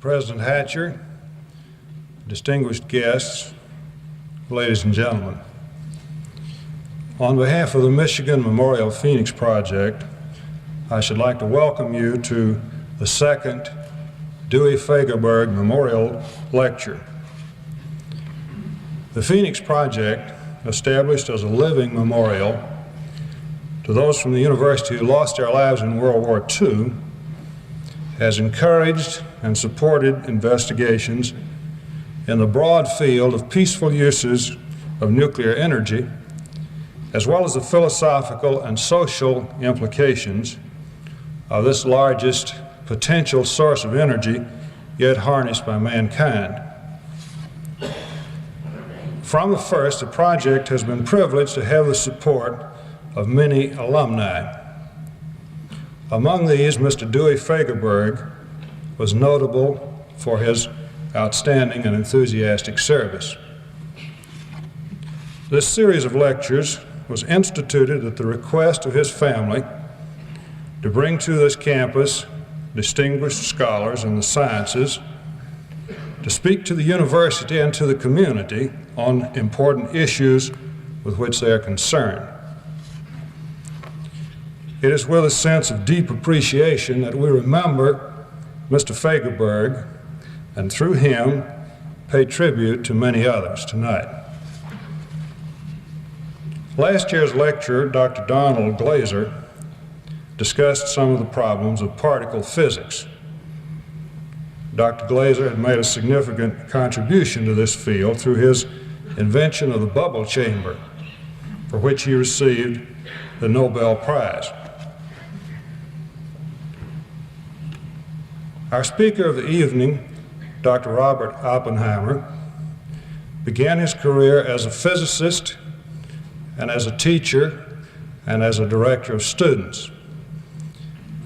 President Hatcher, distinguished guests, ladies and gentlemen. On behalf of the Michigan Memorial Phoenix Project, I should like to welcome you to the second Dewey Fagerberg Memorial Lecture. The Phoenix Project, established as a living memorial to those from the university who lost their lives in World War II, has encouraged and supported investigations in the broad field of peaceful uses of nuclear energy, as well as the philosophical and social implications of this largest potential source of energy yet harnessed by mankind. From the first, the project has been privileged to have the support of many alumni. Among these, Mr. Dewey Fagerberg was notable for his outstanding and enthusiastic service. This series of lectures was instituted at the request of his family to bring to this campus distinguished scholars in the sciences to speak to the university and to the community on important issues with which they are concerned. It is with a sense of deep appreciation that we remember Mr. Fagerberg and through him pay tribute to many others tonight. Last year's lecturer, Dr. Donald Glaser, discussed some of the problems of particle physics. Dr. Glaser had made a significant contribution to this field through his invention of the bubble chamber, for which he received the Nobel Prize. Our speaker of the evening, Dr. Robert Oppenheimer, began his career as a physicist and as a teacher and as a director of students.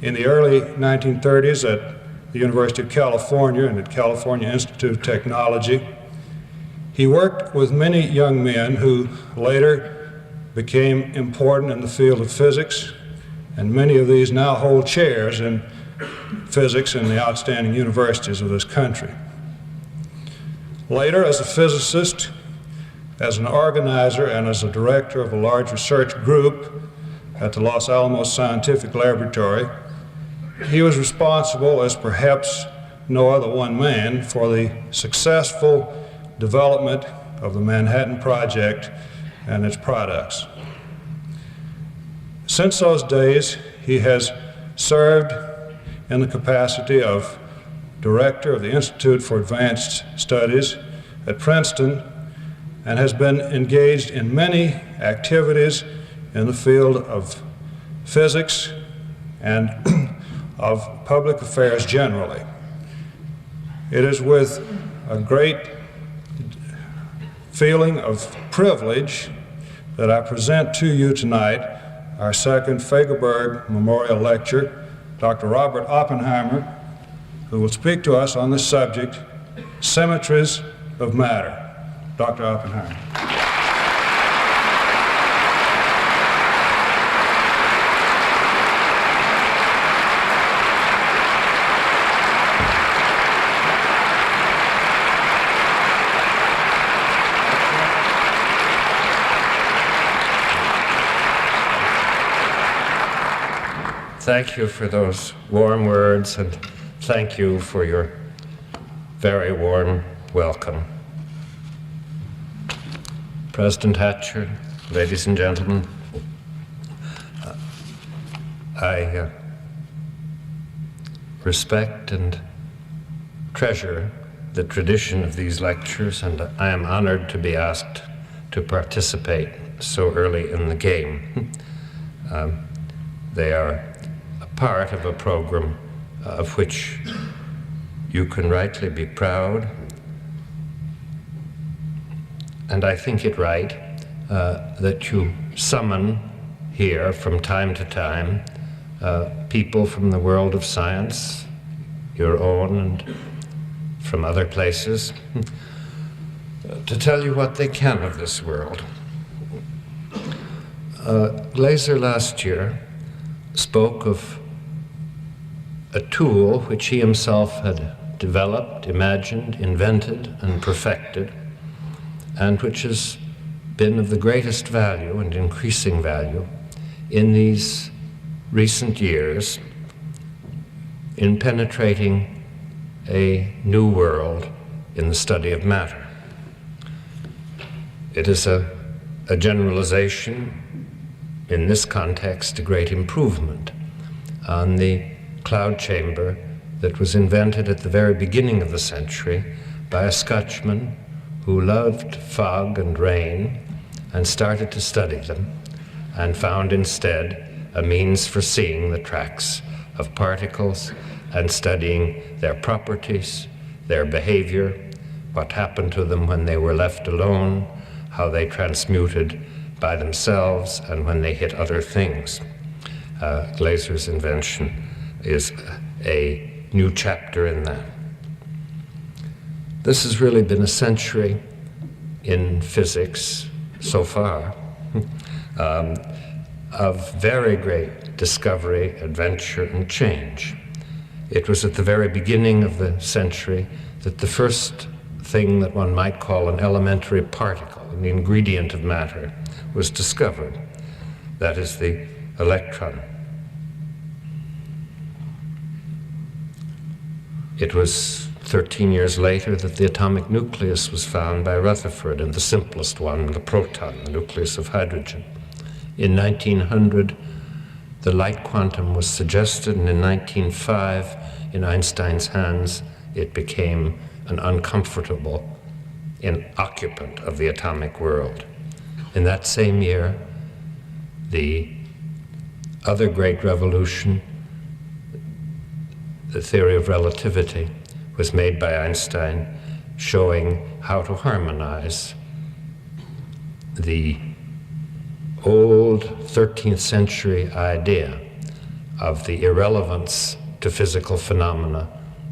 In the early 1930s at the University of California and at California Institute of Technology, he worked with many young men who later became important in the field of physics, and many of these now hold chairs in physics in the outstanding universities of this country. Later, as a physicist, as an organizer, and as a director of a large research group at the Los Alamos Scientific Laboratory, he was responsible, as perhaps no other one man, for the successful development of the Manhattan Project and its products. Since those days, he has served in the capacity of director of the Institute for Advanced Studies at Princeton and has been engaged in many activities in the field of physics and of public affairs generally. It is with a great feeling of privilege that I present to you tonight our second Fagerberg Memorial Lecture, Dr. Robert Oppenheimer, who will speak to us on this subject, Symmetries of Matter. Dr. Oppenheimer. Thank you for those warm words, and thank you for your very warm welcome. President Hatcher, ladies and gentlemen, I respect and treasure the tradition of these lectures, and I am honored to be asked to participate so early in the game. They are a part of a program of which you can rightly be proud, and I think it right that you summon here from time to time people from the world of science, your own and from other places, to tell you what they can of this world. Glaser last year spoke of a tool which he himself had developed, imagined, invented, and perfected, and which has been of the greatest value and increasing value in these recent years in penetrating a new world in the study of matter. It is a generalization, in this context, a great improvement on the cloud chamber that was invented at the very beginning of the century by a Scotchman who loved fog and rain and started to study them and found instead a means for seeing the tracks of particles and studying their properties, their behavior, what happened to them when they were left alone, how they transmuted by themselves, and when they hit other things. Glazer's invention is a new chapter in that. This has really been a century in physics so far of very great discovery, adventure, and change. It was at the very beginning of the century that the first thing that one might call an elementary particle, an ingredient of matter, was discovered. That is the electron. It was 13 years later that the atomic nucleus was found by Rutherford, and the simplest one, the proton, the nucleus of hydrogen. In 1900, the light quantum was suggested, and in 1905, in Einstein's hands, it became an uncomfortable occupant of the atomic world. In that same year, the other great revolution, the theory of relativity, was made by Einstein, showing how to harmonize the old 13th century idea of the irrelevance to physical phenomena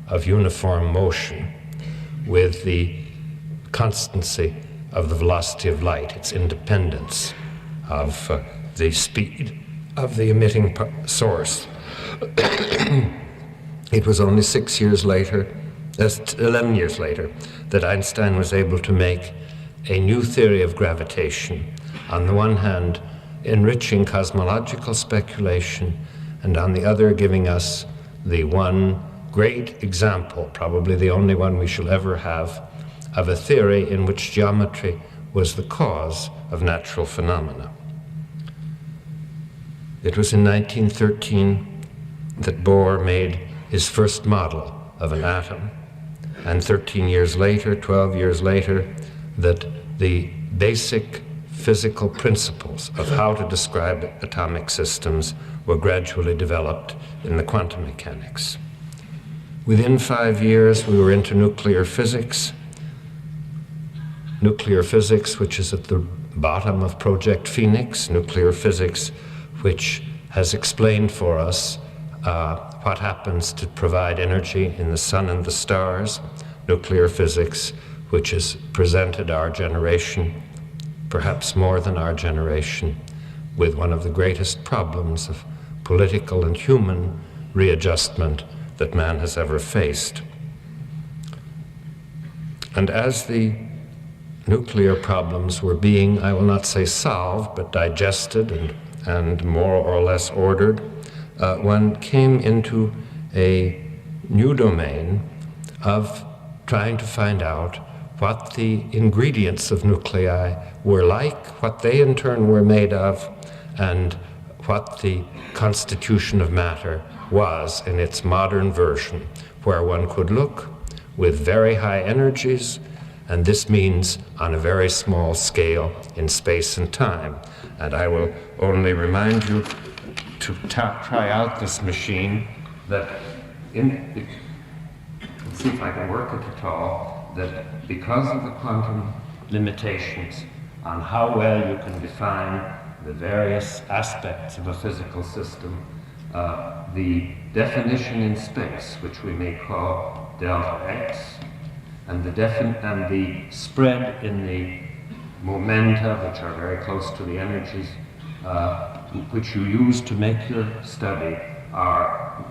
of uniform motion with the constancy of the velocity of light, its independence of the speed of the emitting source. It was only 11 years later, that Einstein was able to make a new theory of gravitation, on the one hand enriching cosmological speculation, and on the other giving us the one great example, probably the only one we shall ever have, of a theory in which geometry was the cause of natural phenomena. It was in 1913 that Bohr made his first model of an atom, and 13 years later, 12 years later, that the basic physical principles of how to describe atomic systems were gradually developed in the quantum mechanics. Within 5 years, we were into nuclear physics, which is at the bottom of Project Phoenix, nuclear physics, which has explained for us what happens to provide energy in the sun and the stars, nuclear physics, which has presented our generation, perhaps more than our generation, with one of the greatest problems of political and human readjustment that man has ever faced. And as the nuclear problems were being, I will not say solved, but digested and more or less ordered, one came into a new domain of trying to find out what the ingredients of nuclei were like, what they in turn were made of, and what the constitution of matter was in its modern version, where one could look with very high energies, and this means on a very small scale in space and time. And I will only remind you to try out this machine, that let's see if I can work it at all, that because of the quantum limitations on how well you can define the various aspects of a physical system, the definition in space, which we may call delta x, and the spread in the momenta, which are very close to the energies, which you use to make your study, are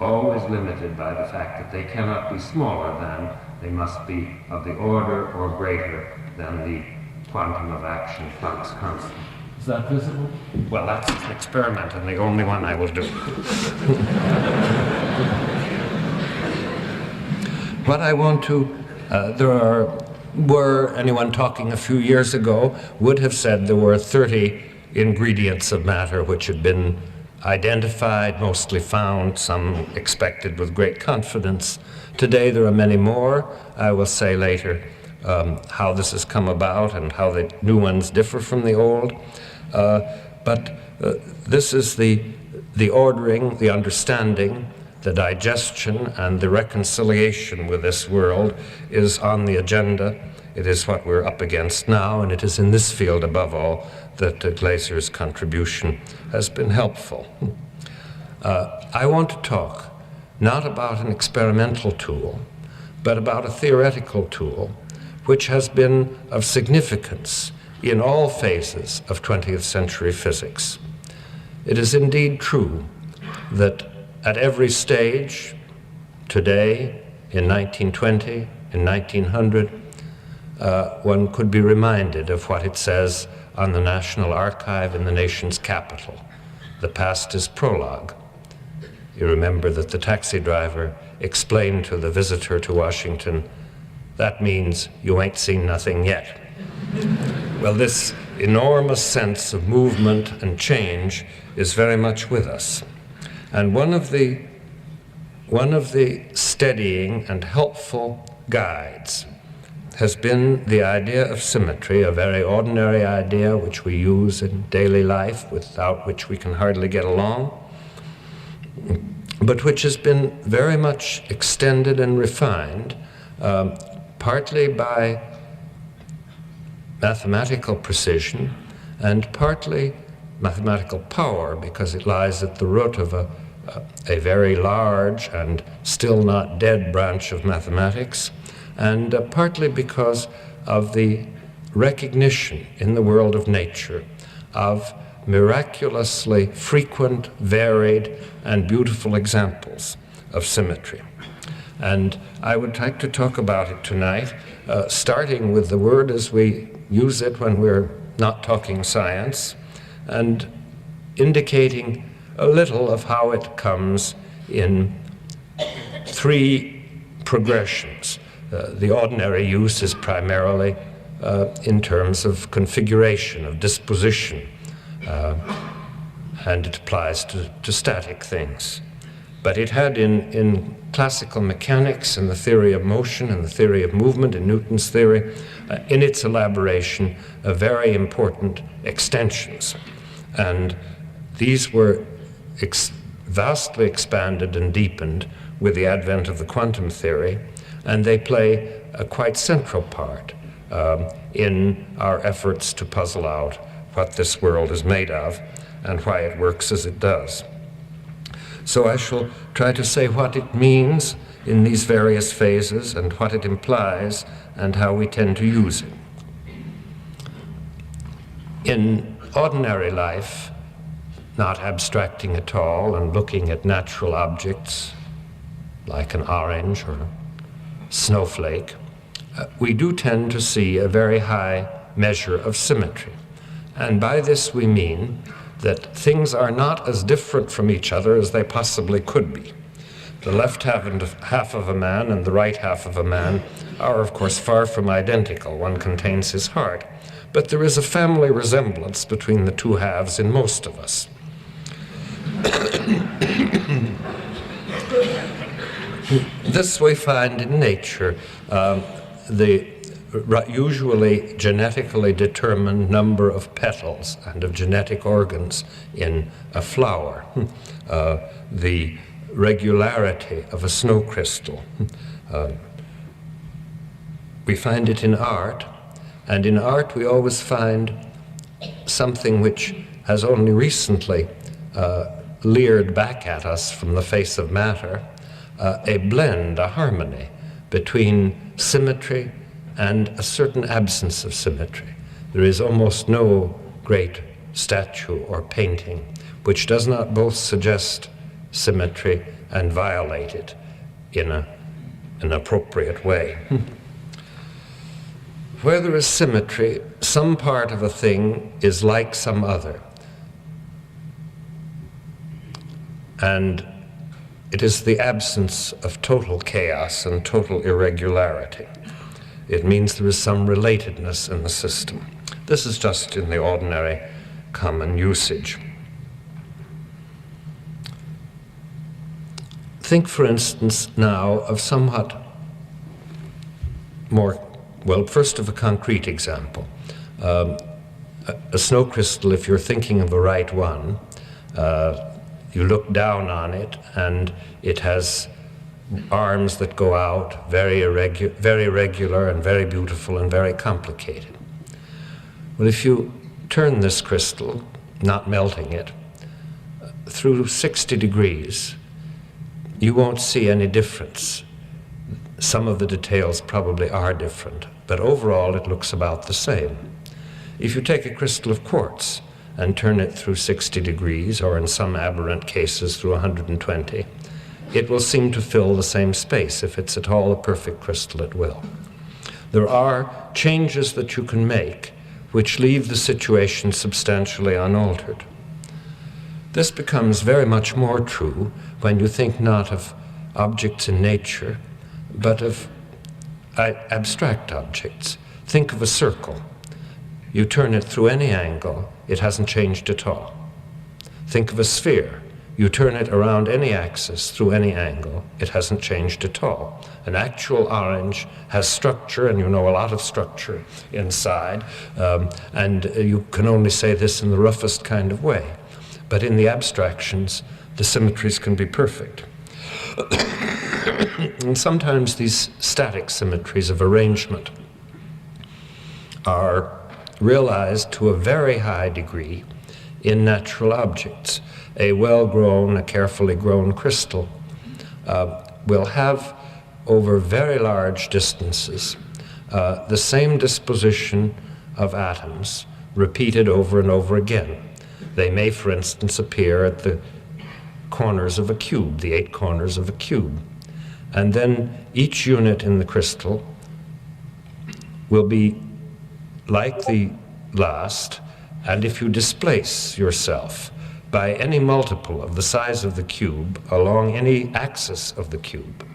always limited by the fact that they cannot be smaller than, they must be of the order or greater than the quantum of action flux constant. Is that visible? Well, that's an experiment and the only one I will do. What I want to, anyone talking a few years ago would have said there were 30 ingredients of matter which had been identified, mostly found, some expected with great confidence. Today there are many more. I will say later how this has come about and how the new ones differ from the old. But this is the ordering, the understanding, the digestion, and the reconciliation with this world is on the agenda. It is what we're up against now, and it is in this field, above all, that Glaser's contribution has been helpful. I want to talk not about an experimental tool, but about a theoretical tool which has been of significance in all phases of 20th century physics. It is indeed true that at every stage, today, in 1920, in 1900, one could be reminded of what it says on the National Archive in the nation's capital. The past is prologue. You remember that the taxi driver explained to the visitor to Washington, that means you ain't seen nothing yet. Well, this enormous sense of movement and change is very much with us. And one of the steadying and helpful guides has been the idea of symmetry, a very ordinary idea which we use in daily life, without which we can hardly get along, but which has been very much extended and refined, partly by mathematical precision and partly mathematical power, because it lies at the root of a very large and still not dead branch of mathematics, and partly because of the recognition in the world of nature of miraculously frequent, varied, and beautiful examples of symmetry. And I would like to talk about it tonight, starting with the word as we use it when we're not talking science, and indicating a little of how it comes in three progressions. The ordinary use is primarily in terms of configuration, of disposition, and it applies to static things. But it had in classical mechanics and the theory of motion and the theory of movement in Newton's theory, in its elaboration, very important extensions. And these were vastly expanded and deepened with the advent of the quantum theory, and they play a quite central part in our efforts to puzzle out what this world is made of and why it works as it does. So I shall try to say what it means in these various phases and what it implies and how we tend to use it. In ordinary life, not abstracting at all and looking at natural objects like an orange or a snowflake, we do tend to see a very high measure of symmetry. And by this we mean that things are not as different from each other as they possibly could be. The left half of a man and the right half of a man are, of course, far from identical. One contains his heart. But there is a family resemblance between the two halves in most of us. This we find in nature, the usually genetically determined number of petals and of genetic organs in a flower, the regularity of a snow crystal. We find it in art, and in art we always find something which has only recently leered back at us from the face of matter, a blend, a harmony between symmetry and a certain absence of symmetry. There is almost no great statue or painting which does not both suggest symmetry and violate it in an appropriate way. Where there is symmetry, some part of a thing is like some other. And it is the absence of total chaos and total irregularity. It means there is some relatedness in the system. This is just in the ordinary common usage. Think, for instance, now of somewhat more, well, first of a concrete example. A snow crystal, if you're thinking of the right one, you look down on it and it has arms that go out, very regular and very beautiful and very complicated. Well, if you turn this crystal, not melting it, through 60 degrees, you won't see any difference. Some of the details probably are different, but overall it looks about the same. If you take a crystal of quartz and turn it through 60 degrees, or in some aberrant cases through 120, it will seem to fill the same space. If it's at all a perfect crystal, it will. There are changes that you can make which leave the situation substantially unaltered. This becomes very much more true when you think not of objects in nature, but of abstract objects. Think of a circle. You turn it through any angle, it hasn't changed at all. Think of a sphere. You turn it around any axis through any angle, it hasn't changed at all. An actual orange has structure, and you know a lot of structure inside, and you can only say this in the roughest kind of way. But in the abstractions, the symmetries can be perfect. And sometimes these static symmetries of arrangement are realized to a very high degree in natural objects. A well-grown, a carefully grown crystal will have, over very large distances, the same disposition of atoms repeated over and over again. They may, for instance, appear at the corners of a cube, the 8 corners of a cube. And then each unit in the crystal will be like the last, and if you displace yourself by any multiple of the size of the cube along any axis of the cube,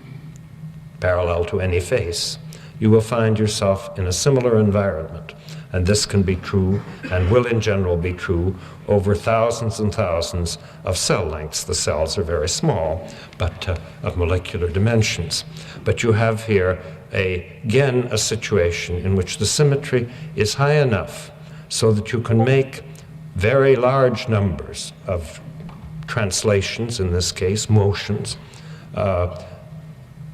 parallel to any face, you will find yourself in a similar environment. And this can be true, and will in general be true, over thousands and thousands of cell lengths. The cells are very small, but of molecular dimensions. But you have here, again, a situation in which the symmetry is high enough so that you can make very large numbers of translations, in this case, motions,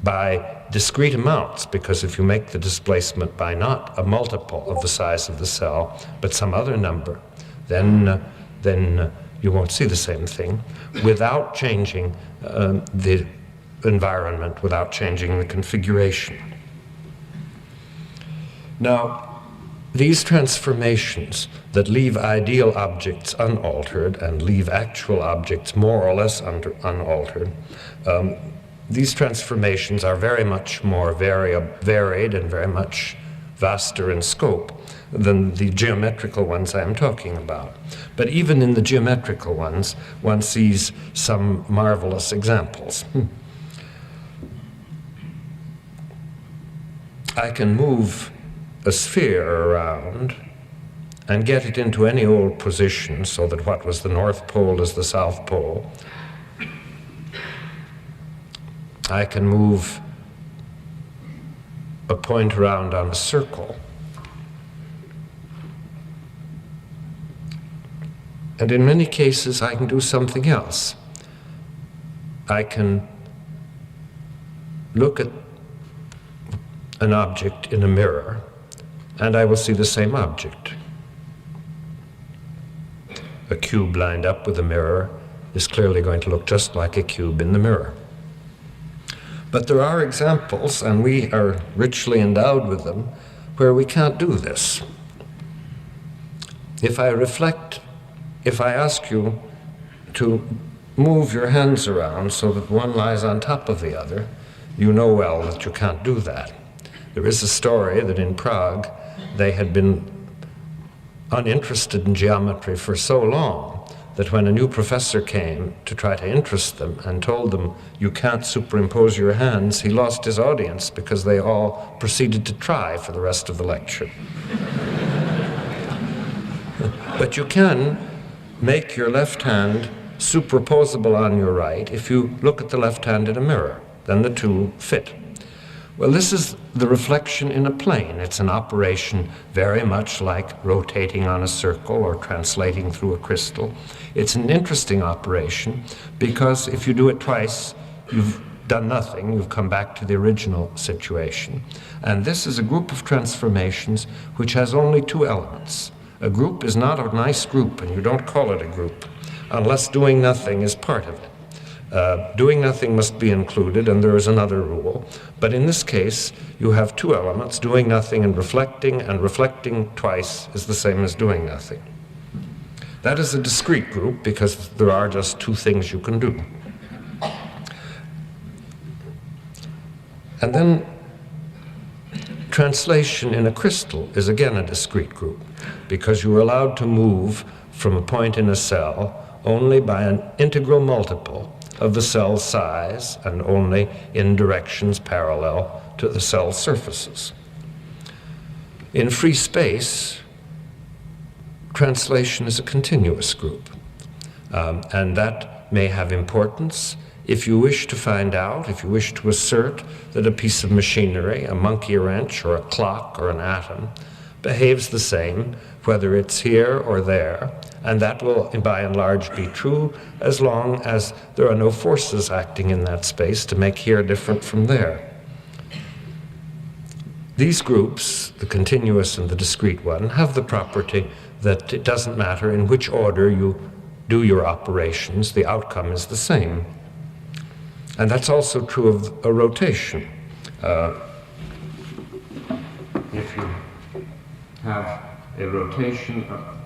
by discrete amounts, because if you make the displacement by not a multiple of the size of the cell, but some other number, then you won't see the same thing without changing the environment, without changing the configuration. Now, these transformations that leave ideal objects unaltered and leave actual objects more or less unaltered, these transformations are very much more varied and very much vaster in scope than the geometrical ones I am talking about. But even in the geometrical ones, one sees some marvelous examples. I can move a sphere around and get it into any old position so that what was the North Pole is the South Pole. I can move a point around on a circle. And in many cases, I can do something else. I can look at an object in a mirror, and I will see the same object. A cube lined up with a mirror is clearly going to look just like a cube in the mirror. But there are examples, and we are richly endowed with them, where we can't do this. If I ask you to move your hands around so that one lies on top of the other, you know well that you can't do that. There is a story that in Prague they had been uninterested in geometry for so long that when a new professor came to try to interest them and told them, you can't superimpose your hands, he lost his audience because they all proceeded to try for the rest of the lecture. But you can make your left hand superposable on your right if you look at the left hand in a mirror. Then the two fit. Well, this is the reflection in a plane. It's an operation very much like rotating on a circle or translating through a crystal. It's an interesting operation because if you do it twice, you've done nothing. You've come back to the original situation. And this is a group of transformations which has only two elements. A group is not a nice group, and you don't call it a group unless doing nothing is part of it. Doing nothing must be included, and there is another rule. But in this case, you have two elements, doing nothing and reflecting twice is the same as doing nothing. That is a discrete group because there are just two things you can do. And then translation in a crystal is again a discrete group because you're allowed to move from a point in a cell only by an integral multiple of the cell size and only in directions parallel to the cell surfaces. In free space, translation is a continuous group, and that may have importance if you wish to find out, if you wish to assert that a piece of machinery, a monkey wrench or a clock or an atom, behaves the same whether it's here or there, and that will, by and large, be true as long as there are no forces acting in that space to make here different from there. These groups, the continuous and the discrete one, have the property that it doesn't matter in which order you do your operations, the outcome is the same. And that's also true of a rotation. If you have a rotation of...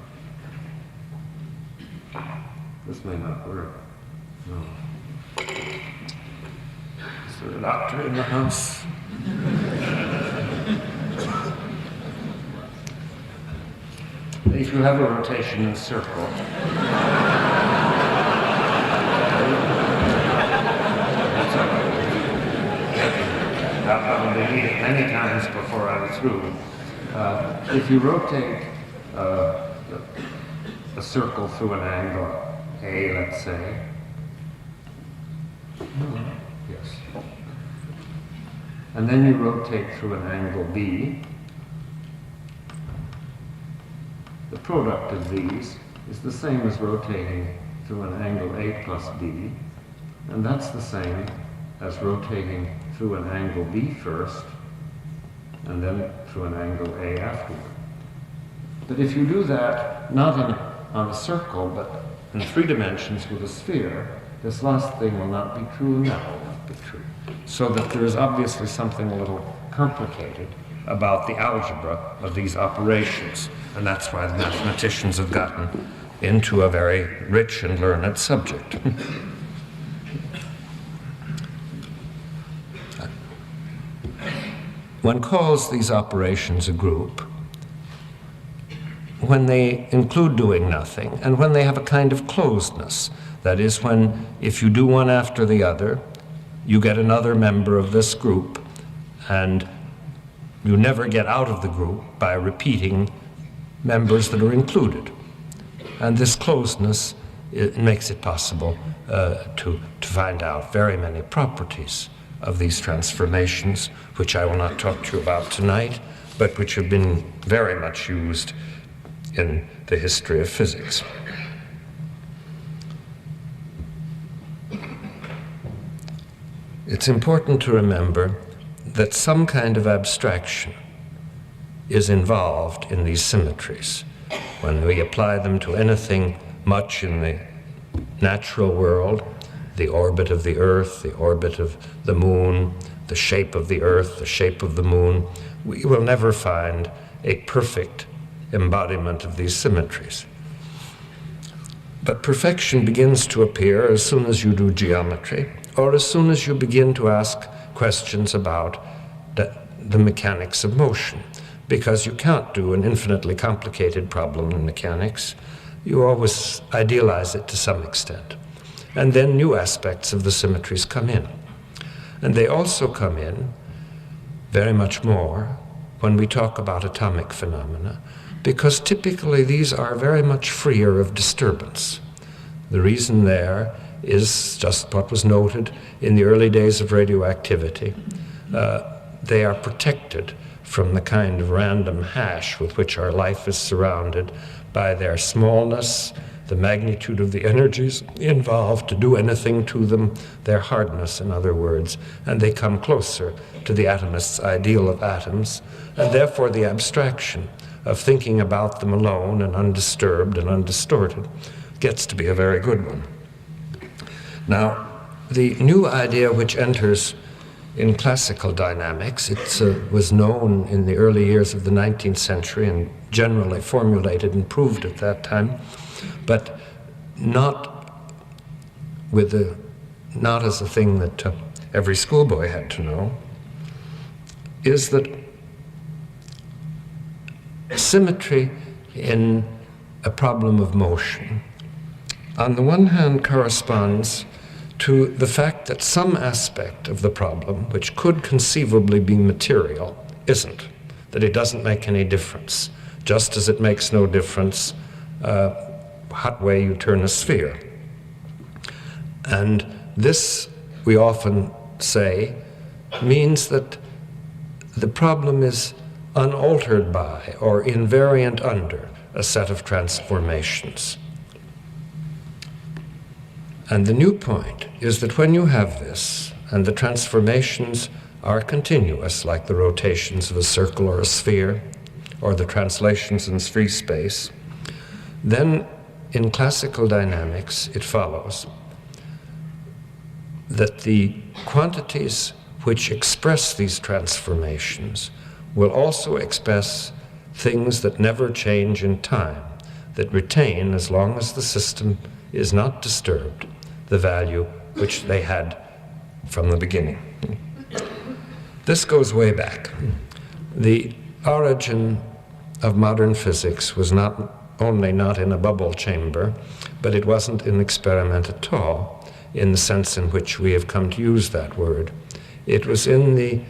This may not work. No. Is there a doctor in the house? If you have a rotation in a circle, I'll probably read it many times before I'm through. If you rotate a circle through an angle A, let's say, yes, and then you rotate through an angle B, the product of these is the same as rotating through an angle A plus B, and that's the same as rotating through an angle B first, and then through an angle A afterward. But if you do that not on a circle, but in 3 dimensions with a sphere, this last thing will not be true and that will not be true. So that there is obviously something a little complicated about the algebra of these operations, and that's why the mathematicians have gotten into a very rich and learned subject. One calls these operations a group when they include doing nothing and when they have a kind of closedness. That is, when if you do one after the other, you get another member of this group, and you never get out of the group by repeating members that are included. And this closeness, it makes it possible to find out very many properties of these transformations, which I will not talk to you about tonight, but which have been very much used in the history of physics. It's important to remember that some kind of abstraction is involved in these symmetries. When we apply them to anything much in the natural world, the orbit of the Earth, the orbit of the Moon, the shape of the Earth, the shape of the Moon, we will never find a perfect embodiment of these symmetries. But perfection begins to appear as soon as you do geometry, or as soon as you begin to ask questions about the mechanics of motion, because you can't do an infinitely complicated problem in mechanics. You always idealize it to some extent. And then new aspects of the symmetries come in. And they also come in very much more when we talk about atomic phenomena, because typically these are very much freer of disturbance. The reason there is just what was noted in the early days of radioactivity. They are protected from the kind of random hash with which our life is surrounded by their smallness, the magnitude of the energies involved to do anything to them, their hardness, in other words, and they come closer to the atomist's ideal of atoms, and therefore the abstraction of thinking about them alone and undisturbed and undistorted gets to be a very good one. Now, the new idea which enters in classical dynamics, it was known in the early years of the 19th century and generally formulated and proved at that time, but not as a thing that every schoolboy had to know, is that symmetry in a problem of motion, on the one hand, corresponds to the fact that some aspect of the problem, which could conceivably be material, isn't, that it doesn't make any difference, just as it makes no difference what way you turn a sphere. And this, we often say, means that the problem is unaltered by or invariant under a set of transformations. And the new point is that when you have this, and the transformations are continuous, like the rotations of a circle or a sphere, or the translations in free space, then in classical dynamics it follows that the quantities which express these transformations will also express things that never change in time, that retain, as long as the system is not disturbed, the value which they had from the beginning. This goes way back. The origin of modern physics was not only not in a bubble chamber, but it wasn't an experiment at all, in the sense in which we have come to use that word. It was in the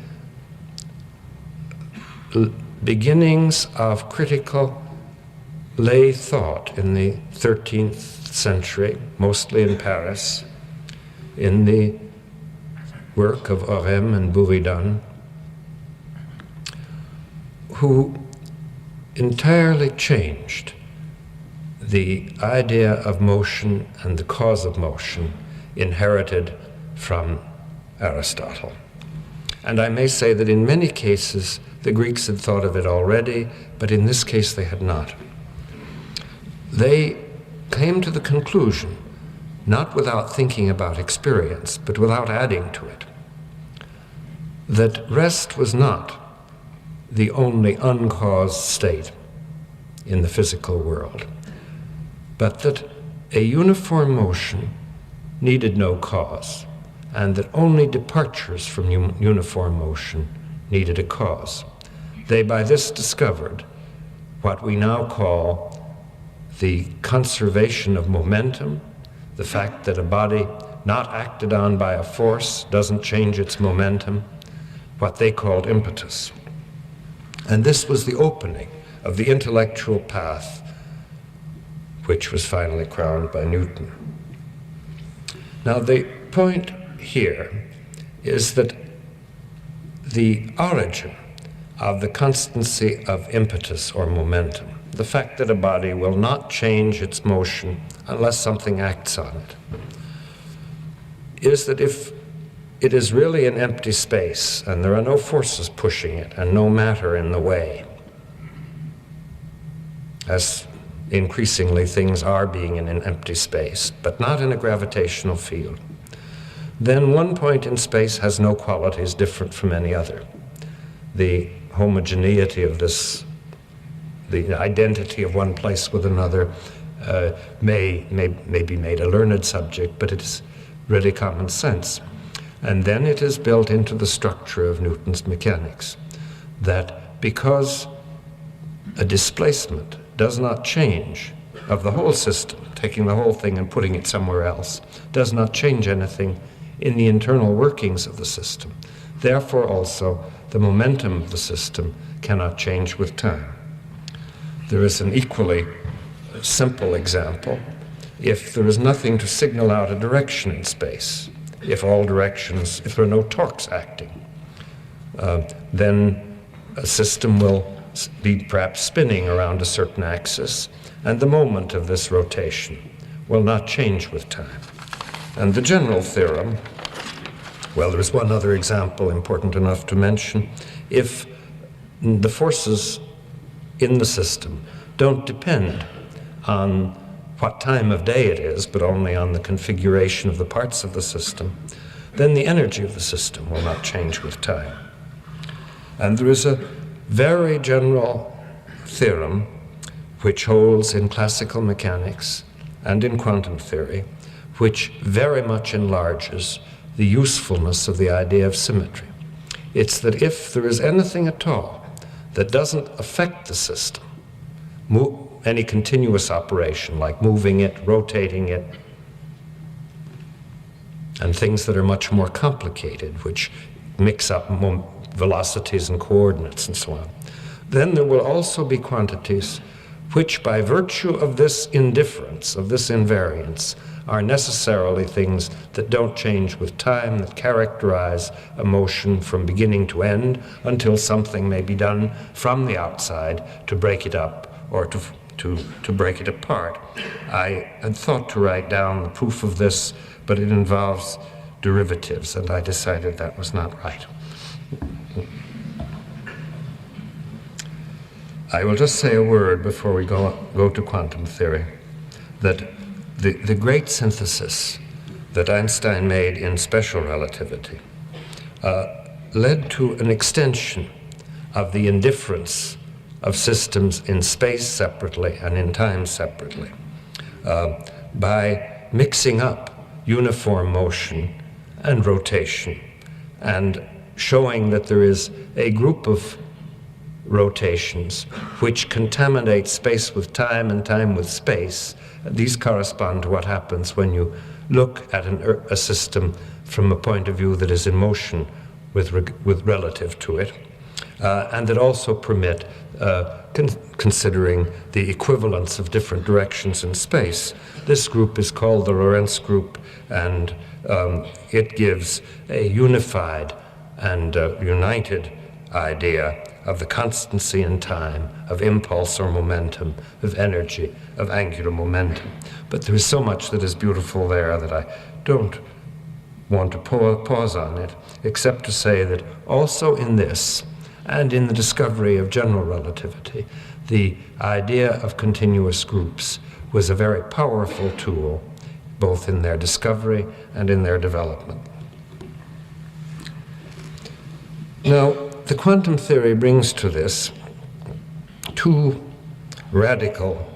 beginnings of critical lay thought in the 13th century, mostly in Paris, in the work of Orem and Buridan, who entirely changed the idea of motion and the cause of motion inherited from Aristotle. And I may say that in many cases the Greeks had thought of it already, but in this case they had not. They came to the conclusion, not without thinking about experience, but without adding to it, that rest was not the only uncaused state in the physical world, but that a uniform motion needed no cause, and that only departures from uniform motion needed a cause. They by this discovered what we now call the conservation of momentum, the fact that a body not acted on by a force doesn't change its momentum, what they called impetus. And this was the opening of the intellectual path, which was finally crowned by Newton. Now, the point here is that the origin of the constancy of impetus or momentum, the fact that a body will not change its motion unless something acts on it, is that if it is really an empty space and there are no forces pushing it and no matter in the way, as increasingly things are being in an empty space, but not in a gravitational field, then one point in space has no qualities different from any other. The homogeneity of this, the identity of one place with another, may be made a learned subject, but it's really common sense. And then it is built into the structure of Newton's mechanics that because a displacement does not change of the whole system, taking the whole thing and putting it somewhere else, does not change anything in the internal workings of the system. Therefore, also, the momentum of the system cannot change with time. There is an equally simple example. If there is nothing to signal out a direction in space, if there are no torques acting, then a system will be perhaps spinning around a certain axis, and the moment of this rotation will not change with time. And the general theorem, well, there's one other example important enough to mention. If the forces in the system don't depend on what time of day it is, but only on the configuration of the parts of the system, then the energy of the system will not change with time. And there is a very general theorem which holds in classical mechanics and in quantum theory, which very much enlarges the usefulness of the idea of symmetry. It's that if there is anything at all that doesn't affect the system, any continuous operation like moving it, rotating it, and things that are much more complicated, which mix up velocities and coordinates and so on, then there will also be quantities which, by virtue of this indifference, of this invariance, are necessarily things that don't change with time, that characterize a motion from beginning to end until something may be done from the outside to break it up or to break it apart. I had thought to write down the proof of this, but it involves derivatives, and I decided that was not right. I will just say a word before we go to quantum theory, that the great synthesis that Einstein made in special relativity led to an extension of the indifference of systems in space separately and in time separately by mixing up uniform motion and rotation and showing that there is a group of rotations which contaminate space with time and time with space. These correspond to what happens when you look at a system from a point of view that is in motion with relative to it, and that also permit considering the equivalence of different directions in space. This group is called the Lorentz group, and it gives a unified and united idea of the constancy in time, of impulse or momentum, of energy, of angular momentum. But there is so much that is beautiful there that I don't want to pause on it, except to say that also in this, and in the discovery of general relativity, the idea of continuous groups was a very powerful tool, both in their discovery and in their development. Now, the quantum theory brings to this two radical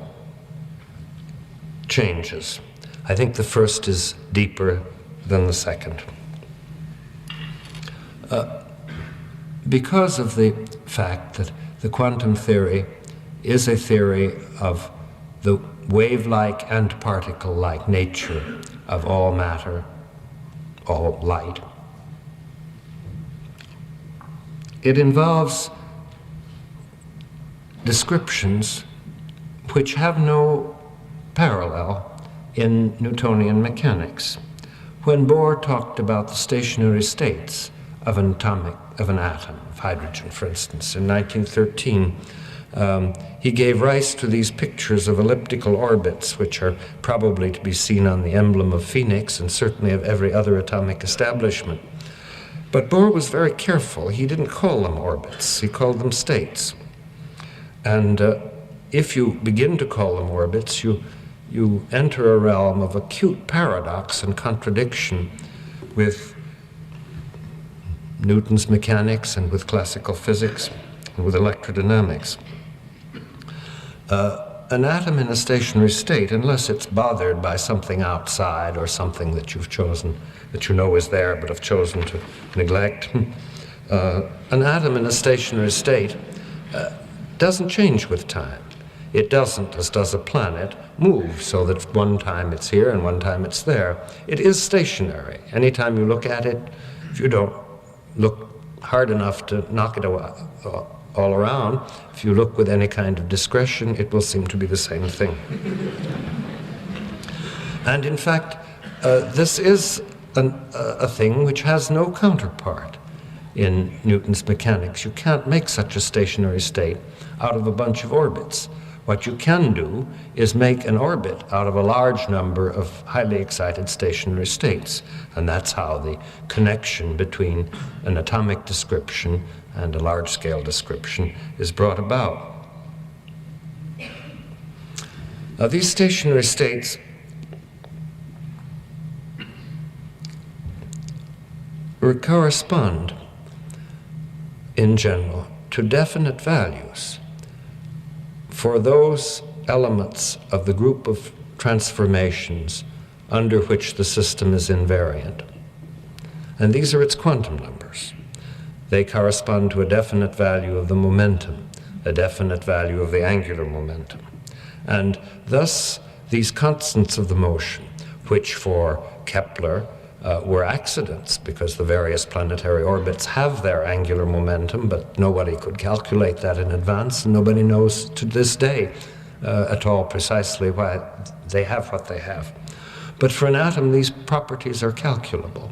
changes. I think the first is deeper than the second. Because of the fact that the quantum theory is a theory of the wave-like and particle-like nature of all matter, all light, it involves descriptions which have no parallel in Newtonian mechanics. When Bohr talked about the stationary states of an atom, of hydrogen, for instance, in 1913, he gave rise to these pictures of elliptical orbits, which are probably to be seen on the emblem of Phoenix and certainly of every other atomic establishment. But Bohr was very careful. He didn't call them orbits. He called them states. And if you begin to call them orbits, you enter a realm of acute paradox and contradiction with Newton's mechanics and with classical physics and with electrodynamics. an atom in a stationary state, unless it's bothered by something outside or something that you've chosen, that you know is there but have chosen to neglect, an atom in a stationary state doesn't change with time. It doesn't, as does a planet, move so that one time it's here and one time it's there. It is stationary. Anytime you look at it, if you don't look hard enough to knock it all around, if you look with any kind of discretion, it will seem to be the same thing. And in fact, this is a thing which has no counterpart in Newton's mechanics. You can't make such a stationary state out of a bunch of orbits. What you can do is make an orbit out of a large number of highly excited stationary states. And that's how the connection between an atomic description and a large-scale description is brought about. Now, these stationary states correspond, in general, to definite values for those elements of the group of transformations under which the system is invariant. And these are its quantum numbers. They correspond to a definite value of the momentum, a definite value of the angular momentum. And thus, these constants of the motion, which for Kepler were accidents, because the various planetary orbits have their angular momentum, but nobody could calculate that in advance, and nobody knows to this day at all precisely why they have what they have. But for an atom, these properties are calculable,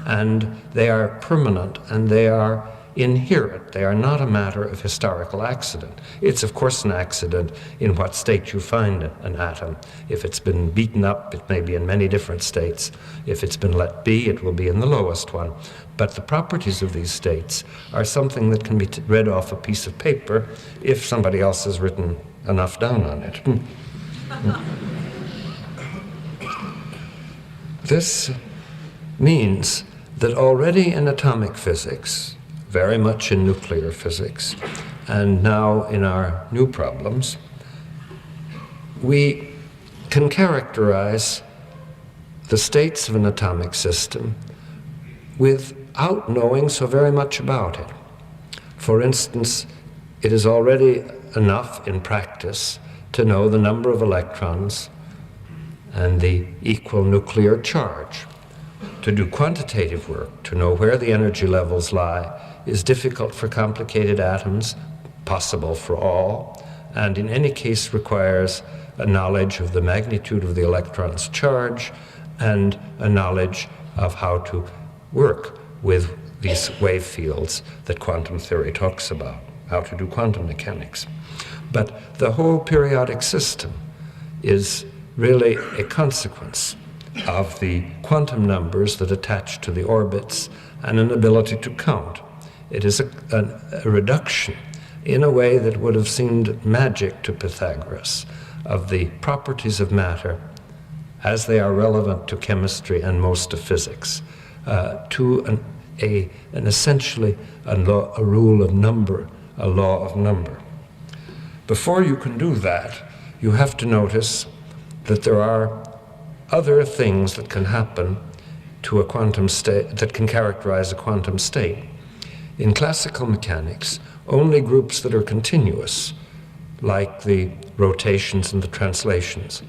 and they are permanent, and they are inherent. They are not a matter of historical accident. It's, of course, an accident in what state you find an atom. If it's been beaten up, it may be in many different states. If it's been let be, it will be in the lowest one. But the properties of these states are something that can be read off a piece of paper if somebody else has written enough down on it. This means that already in atomic physics, very much in nuclear physics, and now in our new problems, we can characterize the states of an atomic system without knowing so very much about it. For instance, it is already enough in practice to know the number of electrons and the equal nuclear charge. To do quantitative work, to know where the energy levels lie, is difficult for complicated atoms, possible for all, and in any case requires a knowledge of the magnitude of the electron's charge and a knowledge of how to work with these wave fields that quantum theory talks about, how to do quantum mechanics. But the whole periodic system is really a consequence of the quantum numbers that attach to the orbits and an ability to count. It is a reduction in a way that would have seemed magic to Pythagoras of the properties of matter as they are relevant to chemistry and most of physics, to an essentially a rule of number, a law of number. Before you can do that, you have to notice that there are other things that can happen to a quantum state, that can characterize a quantum state. In classical mechanics, only groups that are continuous, like the rotations and the translations,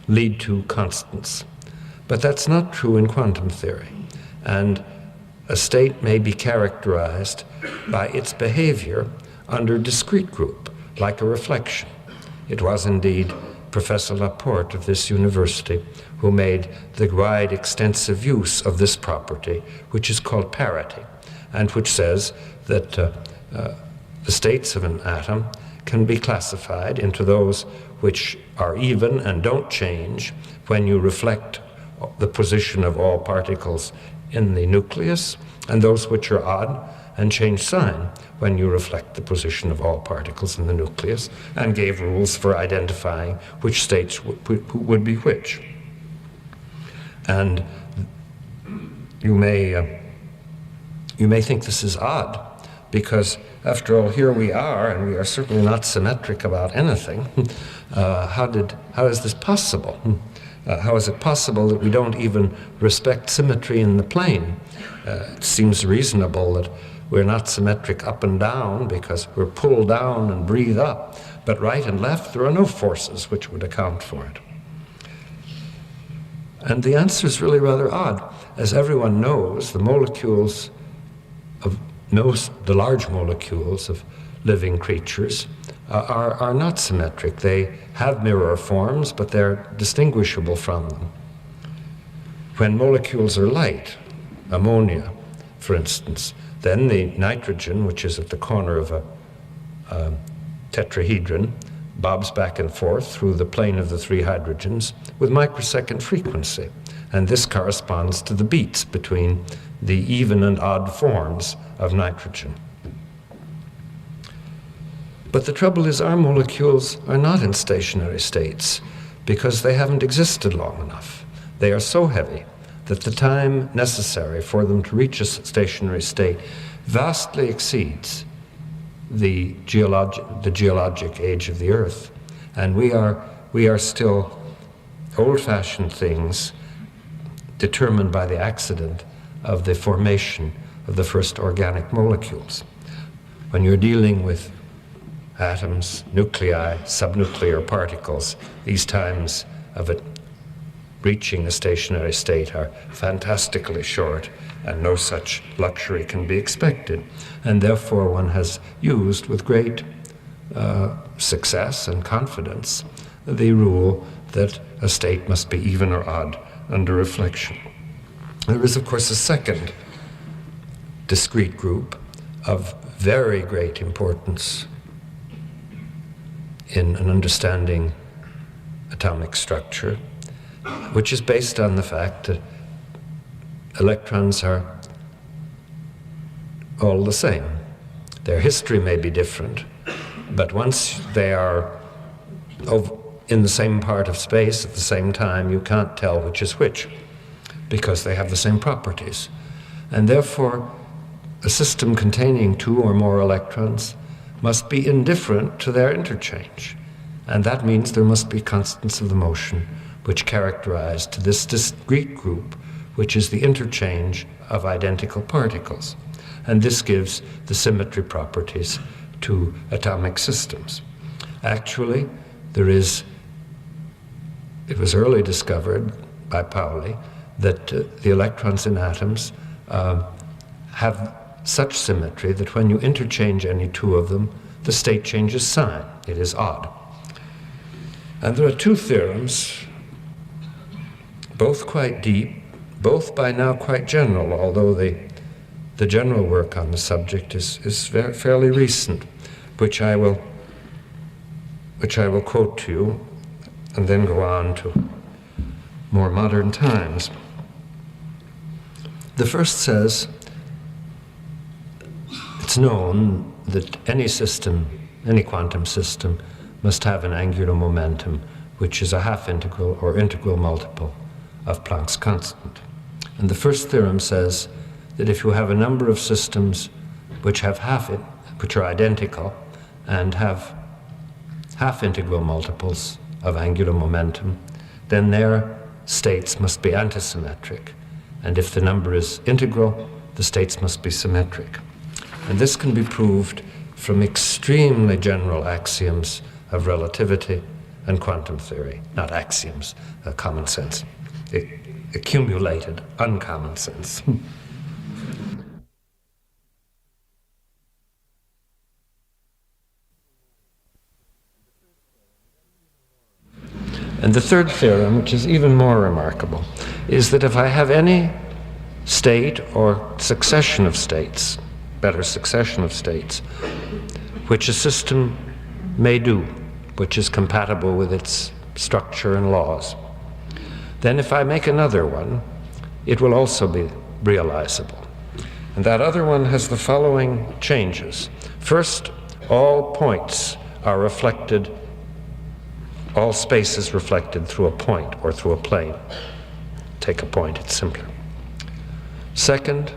lead to constants. But that's not true in quantum theory. And a state may be characterized by its behavior under discrete group, like a reflection. It was indeed Professor Laporte of this university who made the wide, extensive use of this property, which is called parity, and which says that the states of an atom can be classified into those which are even and don't change when you reflect the position of all particles in the nucleus, and those which are odd and change sign when you reflect the position of all particles in the nucleus, and gave rules for identifying which states would be which. And you may think this is odd, because after all, here we are, and we are certainly not symmetric about anything. How is this possible? How is it possible that we don't even respect symmetry in the plane? It seems reasonable that we're not symmetric up and down because we're pulled down and breathe up, but right and left, there are no forces which would account for it. And the answer is really rather odd. As everyone knows, the large molecules of living creatures are not symmetric. They have mirror forms, but they're distinguishable from them. When molecules are light, ammonia, for instance, then the nitrogen, which is at the corner of a tetrahedron, bobs back and forth through the plane of the three hydrogens with microsecond frequency. And this corresponds to the beats between the even and odd forms of nitrogen. But the trouble is our molecules are not in stationary states because they haven't existed long enough. They are so heavy that the time necessary for them to reach a stationary state vastly exceeds the geologic age of the Earth. And we are still old-fashioned things determined by the accident of the formation of the first organic molecules. When you're dealing with atoms, nuclei, subnuclear particles, these times of it reaching a stationary state are fantastically short, and no such luxury can be expected. And therefore one has used with great success and confidence the rule that a state must be even or odd under reflection. There is, of course, a second discrete group of very great importance in an understanding atomic structure, which is based on the fact that electrons are all the same. Their history may be different, but once they are in the same part of space at the same time, you can't tell which is which, because they have the same properties. And therefore, a system containing two or more electrons must be indifferent to their interchange. And that means there must be constants of the motion which characterize to this discrete group, which is the interchange of identical particles. And this gives the symmetry properties to atomic systems. Actually, it was early discovered by Pauli that the electrons in atoms have such symmetry that when you interchange any two of them, the state changes sign. It is odd. And there are two theorems, both quite deep, both by now quite general, although the general work on the subject is fairly recent, which I will quote to you and then go on to more modern times. The first says, it's known that any system, any quantum system, must have an angular momentum, which is a half-integral or integral multiple of Planck's constant. And the first theorem says that if you have a number of systems which have which are identical and have half-integral multiples of angular momentum, then their states must be antisymmetric. And if the number is integral, the states must be symmetric. And this can be proved from extremely general axioms of relativity and quantum theory. Not axioms, common sense. Accumulated, uncommon sense. And the third theorem, which is even more remarkable, is that if I have any state or succession of states, better succession of states, which a system may do, which is compatible with its structure and laws, then if I make another one, it will also be realizable. And that other one has the following changes. First, all points are reflected, all space is reflected through a point or through a plane. Take a point, it's simpler. Second,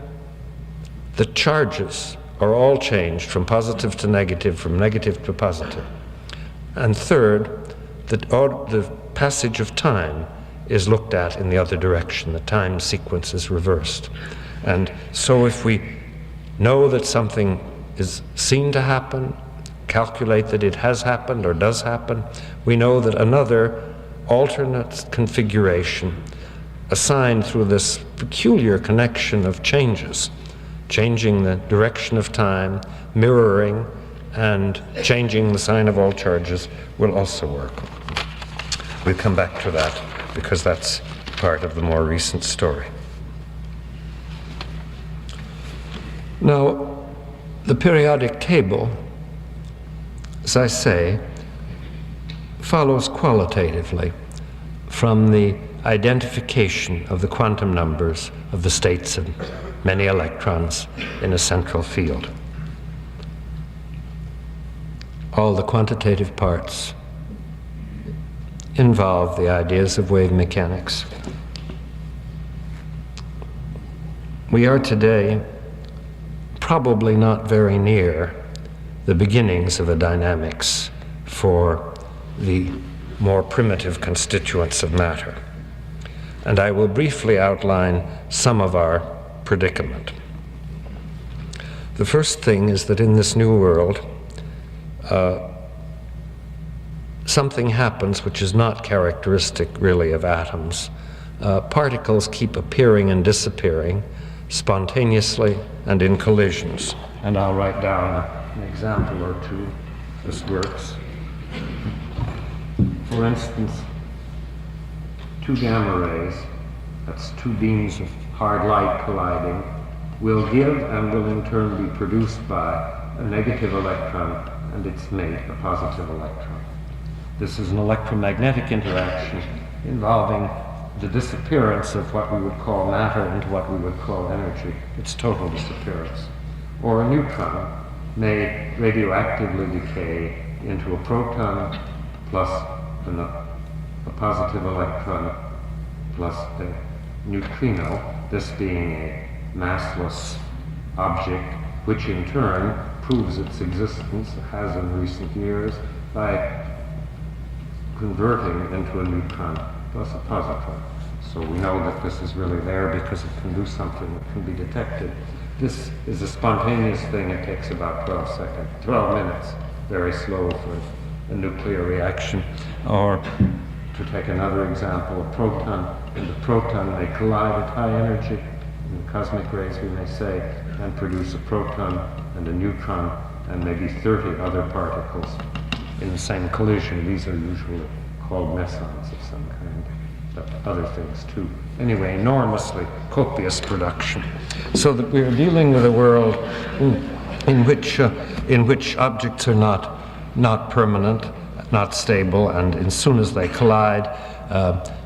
the charges are all changed from positive to negative, from negative to positive. And third, that the passage of time is looked at in the other direction. The time sequence is reversed. And so if we know that something is seen to happen, calculate that it has happened or does happen, we know that another alternate configuration assigned through this peculiar connection of changes, changing the direction of time, mirroring, and changing the sign of all charges will also work. We'll come back to that because that's part of the more recent story. Now, the periodic table, as I say, follows qualitatively from the identification of the quantum numbers of the states of many electrons in a central field. All the quantitative parts involve the ideas of wave mechanics. We are today probably not very near the beginnings of a dynamics for the more primitive constituents of matter. And I will briefly outline some of our predicament. The first thing is that in this new world, something happens which is not characteristic really of atoms. Particles keep appearing and disappearing spontaneously and in collisions. And I'll write down an example or two. This works. For instance, two gamma rays, that's two beams of hard light colliding, will give and will in turn be produced by a negative electron and its mate, a positive electron. This is an electromagnetic interaction involving the disappearance of what we would call matter into what we would call energy, its total disappearance. Or a neutron may radioactively decay into a proton plus a positive electron plus a neutrino, this being a massless object, which in turn proves its existence, has in recent years, by converting into a neutron plus a positron. So we know that this is really there because it can do something that can be detected. This is a spontaneous thing. It takes about 12 minutes, very slow for a nuclear reaction. Or to take another example, a proton and a proton may collide at high energy, in cosmic rays we may say, and produce a proton and a neutron and maybe 30 other particles in the same collision. These are usually called mesons of some kind, but other things too. Anyway, enormously copious production. So that we are dealing with a world in which objects are not permanent, not stable, and as soon as they collide,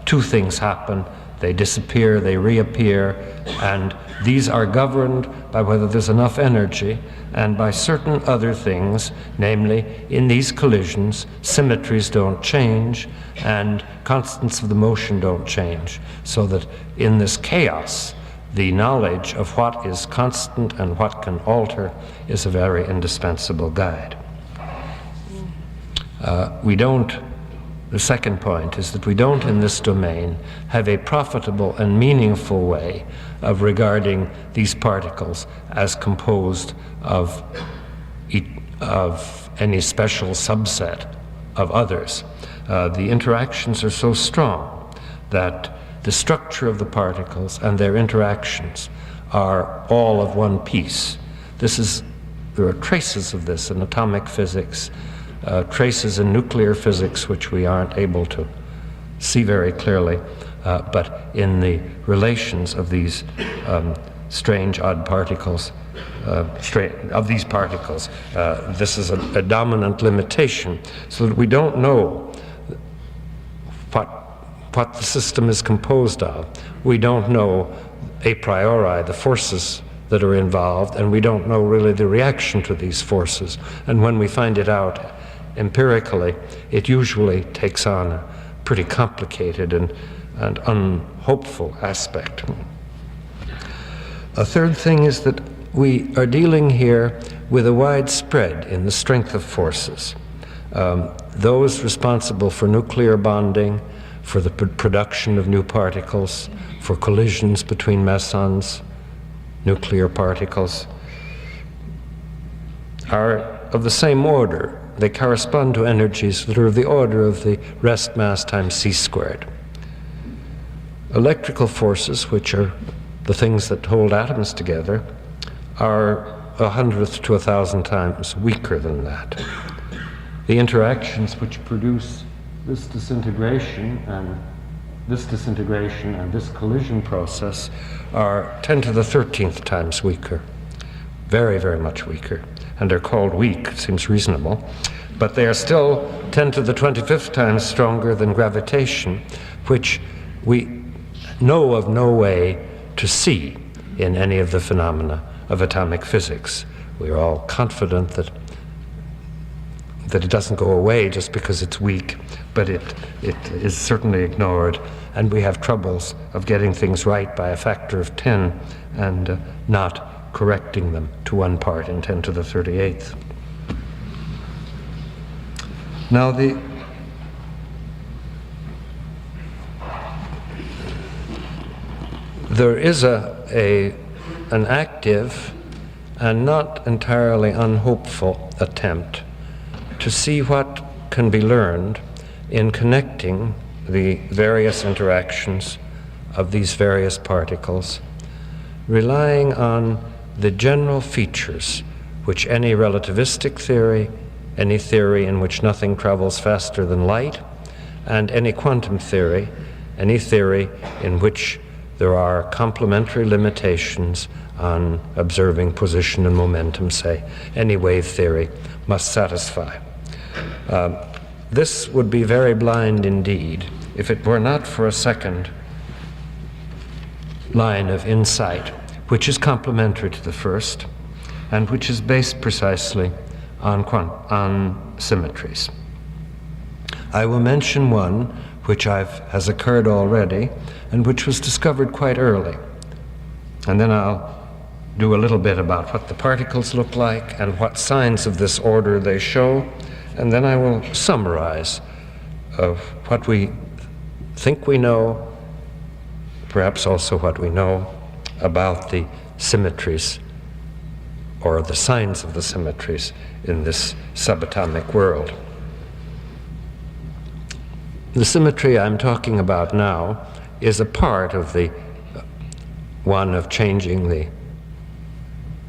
two things happen. They disappear, they reappear, and these are governed by whether there's enough energy and by certain other things, namely, in these collisions, symmetries don't change and constants of the motion don't change, so that in this chaos, the knowledge of what is constant and what can alter is a very indispensable guide. The second point is that we don't, in this domain, have a profitable and meaningful way of regarding these particles as composed of any special subset of others. The interactions are so strong that the structure of the particles and their interactions are all of one piece. There are traces of this in atomic physics, traces in nuclear physics which we aren't able to see very clearly, but in the relations of these strange odd particles, this is a dominant limitation, so that we don't know what the system is composed of. We don't know a priori the forces that are involved, and we don't know really the reaction to these forces. And when we find it out empirically, it usually takes on a pretty complicated and unhopeful aspect. A third thing is that we are dealing here with a wide spread in the strength of forces. Those responsible for nuclear bonding, for the production of new particles, for collisions between mesons, nuclear particles, are of the same order. They correspond to energies that are of the order of the rest mass times c squared. Electrical forces, which are the things that hold atoms together, are 100th to 1,000 times weaker than that. The interactions which produce this disintegration and this collision process are 10 to the 13th times weaker, very, very much weaker, and they're called weak. It seems reasonable, but they are still 10 to the 25th times stronger than gravitation, which we know of no way to see in any of the phenomena of atomic physics. We are all confident that it doesn't go away just because it's weak, but it is certainly ignored, and we have troubles of getting things right by a factor of 10 and not correcting them to 1 part in 10 to the 38th. Now there is an active and not entirely unhopeful attempt to see what can be learned in connecting the various interactions of these various particles, relying on the general features which any relativistic theory, any theory in which nothing travels faster than light, and any quantum theory, any theory in which there are complementary limitations on observing position and momentum, say, any wave theory must satisfy. This would be very blind indeed if it were not for a second line of insight, which is complementary to the first, and which is based precisely on symmetries. I will mention one which has occurred already, and which was discovered quite early. And then I'll do a little bit about what the particles look like and what signs of this order they show, and then I will summarize of what we think we know, perhaps also what we know about the symmetries or the signs of the symmetries in this subatomic world. The symmetry I'm talking about now is a part of the one of changing the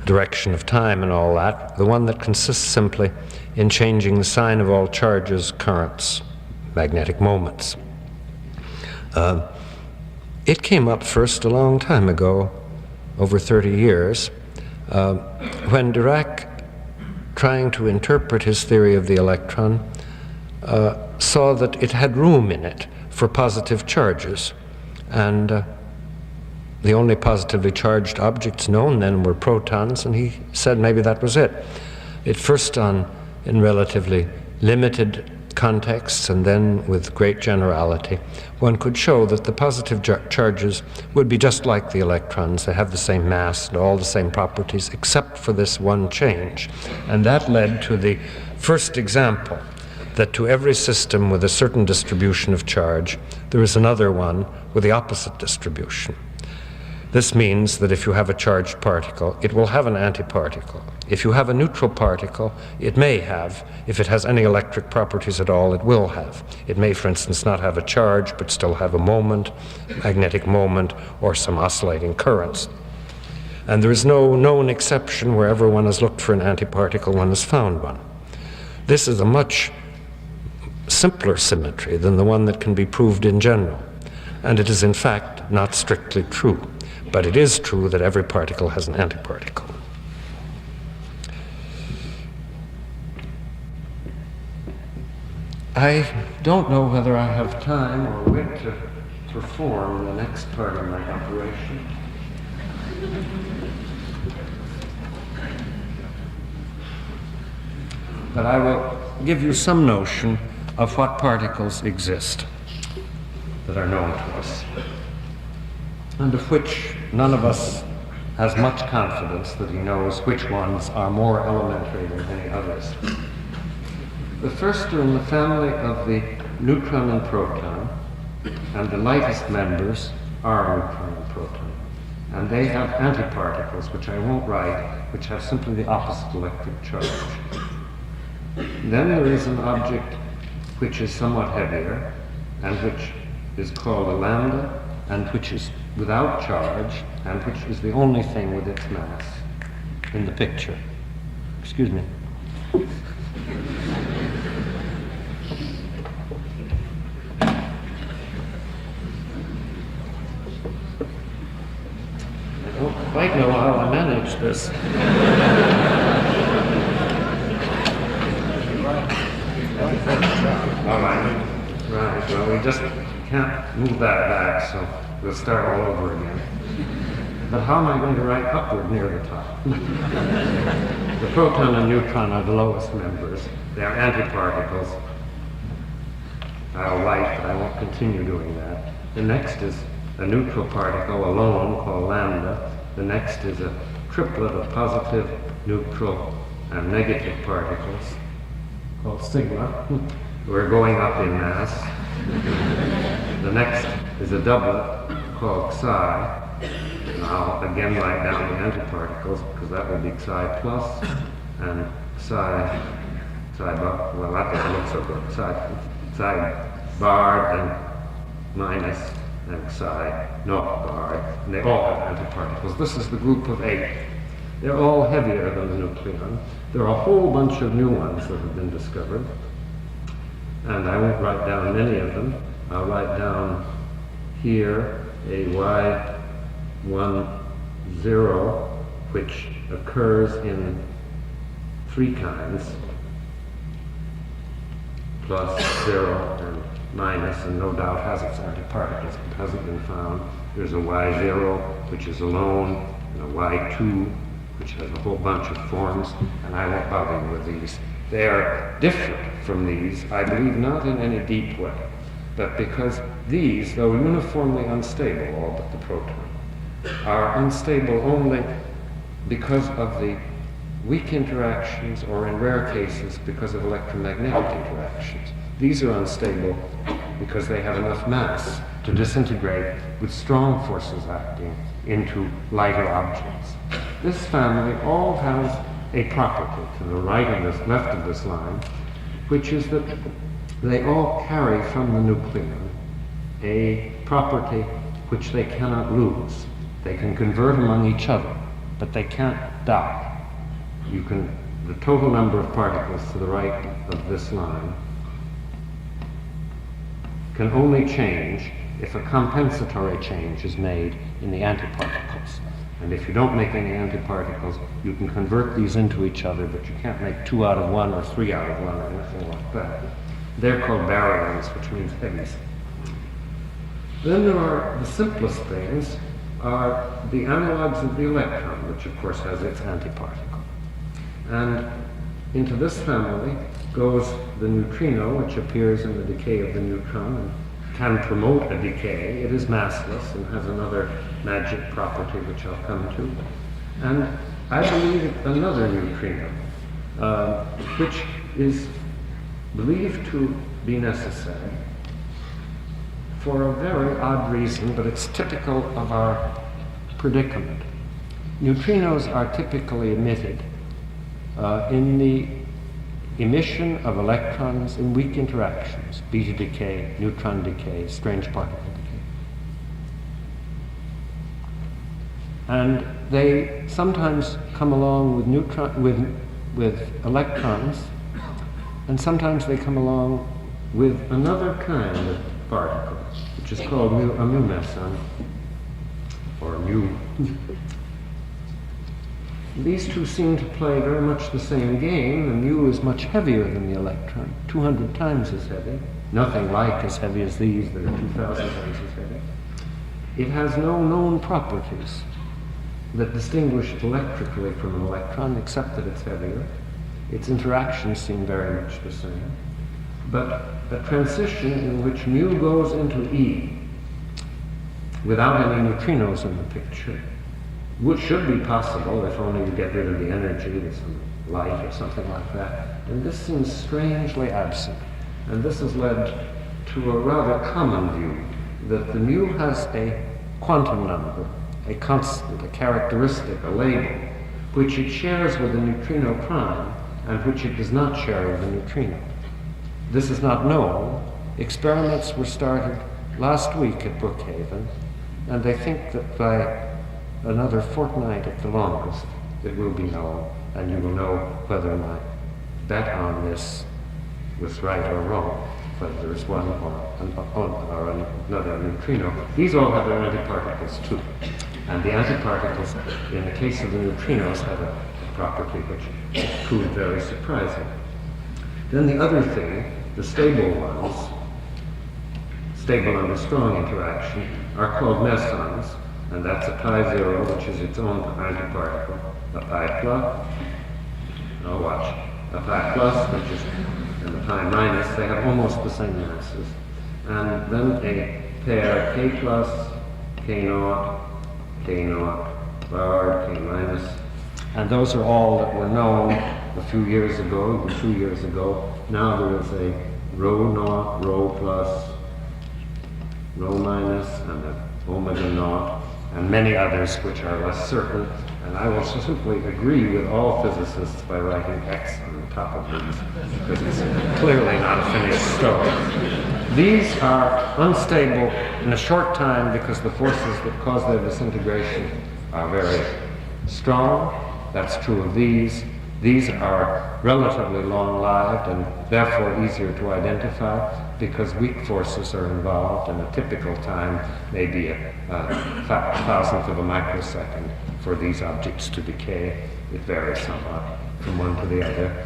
direction of time and all that, the one that consists simply in changing the sign of all charges, currents, magnetic moments. It came up first a long time ago, over 30 years, when Dirac, trying to interpret his theory of the electron, saw that it had room in it for positive charges, and the only positively charged objects known then were protons, and he said maybe that was it. At first in relatively limited contexts, and then with great generality, one could show that the positive charges would be just like the electrons. They have the same mass and all the same properties, except for this one change. And that led to the first example, that to every system with a certain distribution of charge, there is another one with the opposite distribution. This means that if you have a charged particle, it will have an antiparticle. If you have a neutral particle, it may have, if it has any electric properties at all, it will have. It may, for instance, not have a charge, but still have a moment, magnetic moment, or some oscillating currents. And there is no known exception. Wherever one has looked for an antiparticle, one has found one. This is a much simpler symmetry than the one that can be proved in general. And it is, in fact, not strictly true. But it is true that every particle has an antiparticle. I don't know whether I have time or wit to perform the next part of my operation. But I will give you some notion of what particles exist that are known to us, and of which none of us has much confidence that he knows which ones are more elementary than any others. The first are in the family of the neutron and proton, and the lightest members are neutron and proton. And they have antiparticles, which I won't write, which have simply the opposite electric charge. Then there is an object which is somewhat heavier, and which is called a lambda, and which is without charge, and which is the only thing with its mass in the picture. Excuse me. I don't quite know how I managed this. All right. Right, well, we just can't move that back, so we'll start all over again. But how am I going to write upward near the top? The proton and neutron are the lowest members. They are antiparticles. I'll write, but I won't continue doing that. The next is a neutral particle alone called lambda. The next is a triplet of positive, neutral, and negative particles called sigma. We're going up in mass. The next is a doublet called psi. And I'll again write down the antiparticles because that would be psi plus and psi bar. Well, that doesn't look so good. Psi bar and minus and psi not bar. And they all have antiparticles. This is the group of 8. They're all heavier than the nucleon. There are a whole bunch of new ones that have been discovered. And I won't write down many of them. I'll write down here a Y10, which occurs in 3 kinds, plus 0 and minus, and no doubt has its antiparticles. It hasn't been found. There's a Y0, which is alone, and a Y2, which has a whole bunch of forms, and I won't bother you with these. They are different from these, I believe not in any deep way, but because these, though uniformly unstable, all but the proton, are unstable only because of the weak interactions, or in rare cases, because of electromagnetic interactions. These are unstable because they have enough mass to disintegrate with strong forces acting into lighter objects. This family all has a property to the right of this, left of this line, which is that they all carry from the nucleon a property which they cannot lose. They can convert among each other, but they can't die. The total number of particles to the right of this line can only change if a compensatory change is made in the antiparticles. And if you don't make any antiparticles, you can convert these into each other, but you can't make 2 out of 1 or 3 out of 1 or anything like that. They're called baryons, which means heavies. Then there are the simplest things, are the analogs of the electron, which of course has its antiparticle. And into this family goes the neutrino, which appears in the decay of the neutron and can promote a decay. It is massless and has another magic property which I'll come to. And I believe another neutrino, which is believed to be necessary for a very odd reason, but it's typical of our predicament. Neutrinos are typically emitted in the emission of electrons in weak interactions, beta decay, neutron decay, strange particle decay. And they sometimes come along with electrons, and sometimes they come along with another kind of particle, which is called a mu meson, or mu. These two seem to play very much the same game. The mu is much heavier than the electron, 200 times as heavy. Nothing like as heavy as these that are 2,000 times as heavy. It has no known properties that distinguish it electrically from an electron, except that it's heavier. Its interactions seem very much the same. But a transition in which mu goes into E without any neutrinos in the picture should be possible if only you get rid of the energy with some light or something like that. And this seems strangely absent. And this has led to a rather common view that the mu has a quantum number, a constant, a characteristic, a label, which it shares with the neutrino prime and which it does not share with the neutrino. This is not known. Experiments were started last week at Brookhaven, and they think that by another fortnight at the longest, it will be known, and you will know whether my bet on this was right or wrong, whether there is one or another neutrino. These all have their antiparticles too. And the antiparticles, in the case of the neutrinos, have a property which proved very surprising. Then the other thing, the stable ones, stable under strong interaction, are called mesons, and that's a pi zero, which is its own antiparticle, a pi plus, oh watch, a pi plus, which is, and the pi minus, they have almost the same masses. And then a pair k plus, k naught, bar, k minus, and those are all that were known a few years ago, even 2 years ago. Now there is a rho naught, rho plus, rho minus, and a omega naught, and many others which are less certain. And I will simply agree with all physicists by writing X on the top of these, because it's clearly not a finished story. These are unstable in a short time because the forces that cause their disintegration are very strong. That's true of these. These are relatively long-lived and therefore easier to identify because weak forces are involved, and a typical time may be a thousandth of a microsecond for these objects to decay. It varies somewhat from one to the other.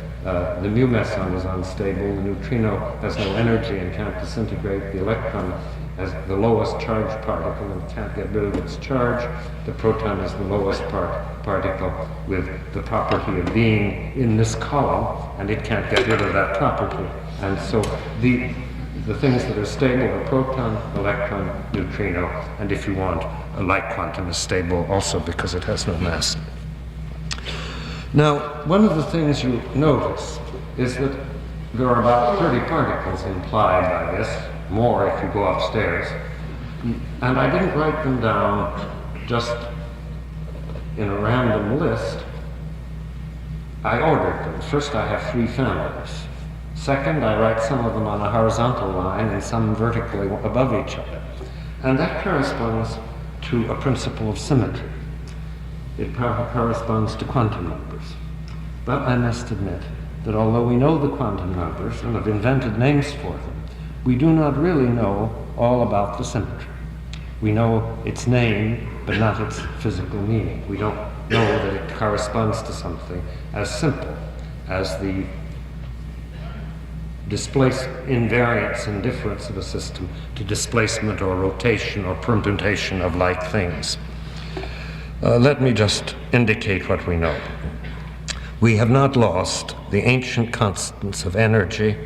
The mu meson is unstable. The neutrino has no energy and can't disintegrate. The electron has the lowest charged particle and can't get rid of its charge. The proton is the lowest particle with the property of being in this column, and it can't get rid of that property. And so the things that are stable are proton, electron, neutrino, and if you want, a light quantum is stable also because it has no mass. Now, one of the things you notice is that there are about 30 particles implied by this, more if you go upstairs, and I didn't write them down just in a random list. I ordered them. First, I have 3 families. Second, I write some of them on a horizontal line and some vertically above each other. And that corresponds to a principle of symmetry. It corresponds to quantum numbers. But I must admit that although we know the quantum numbers and have invented names for them, we do not really know all about the symmetry. We know its name, but not its physical meaning. We don't know that it corresponds to something as simple as the invariance and difference of a system to displacement or rotation or permutation of like things. Let me just indicate what we know. We have not lost the ancient constants of energy,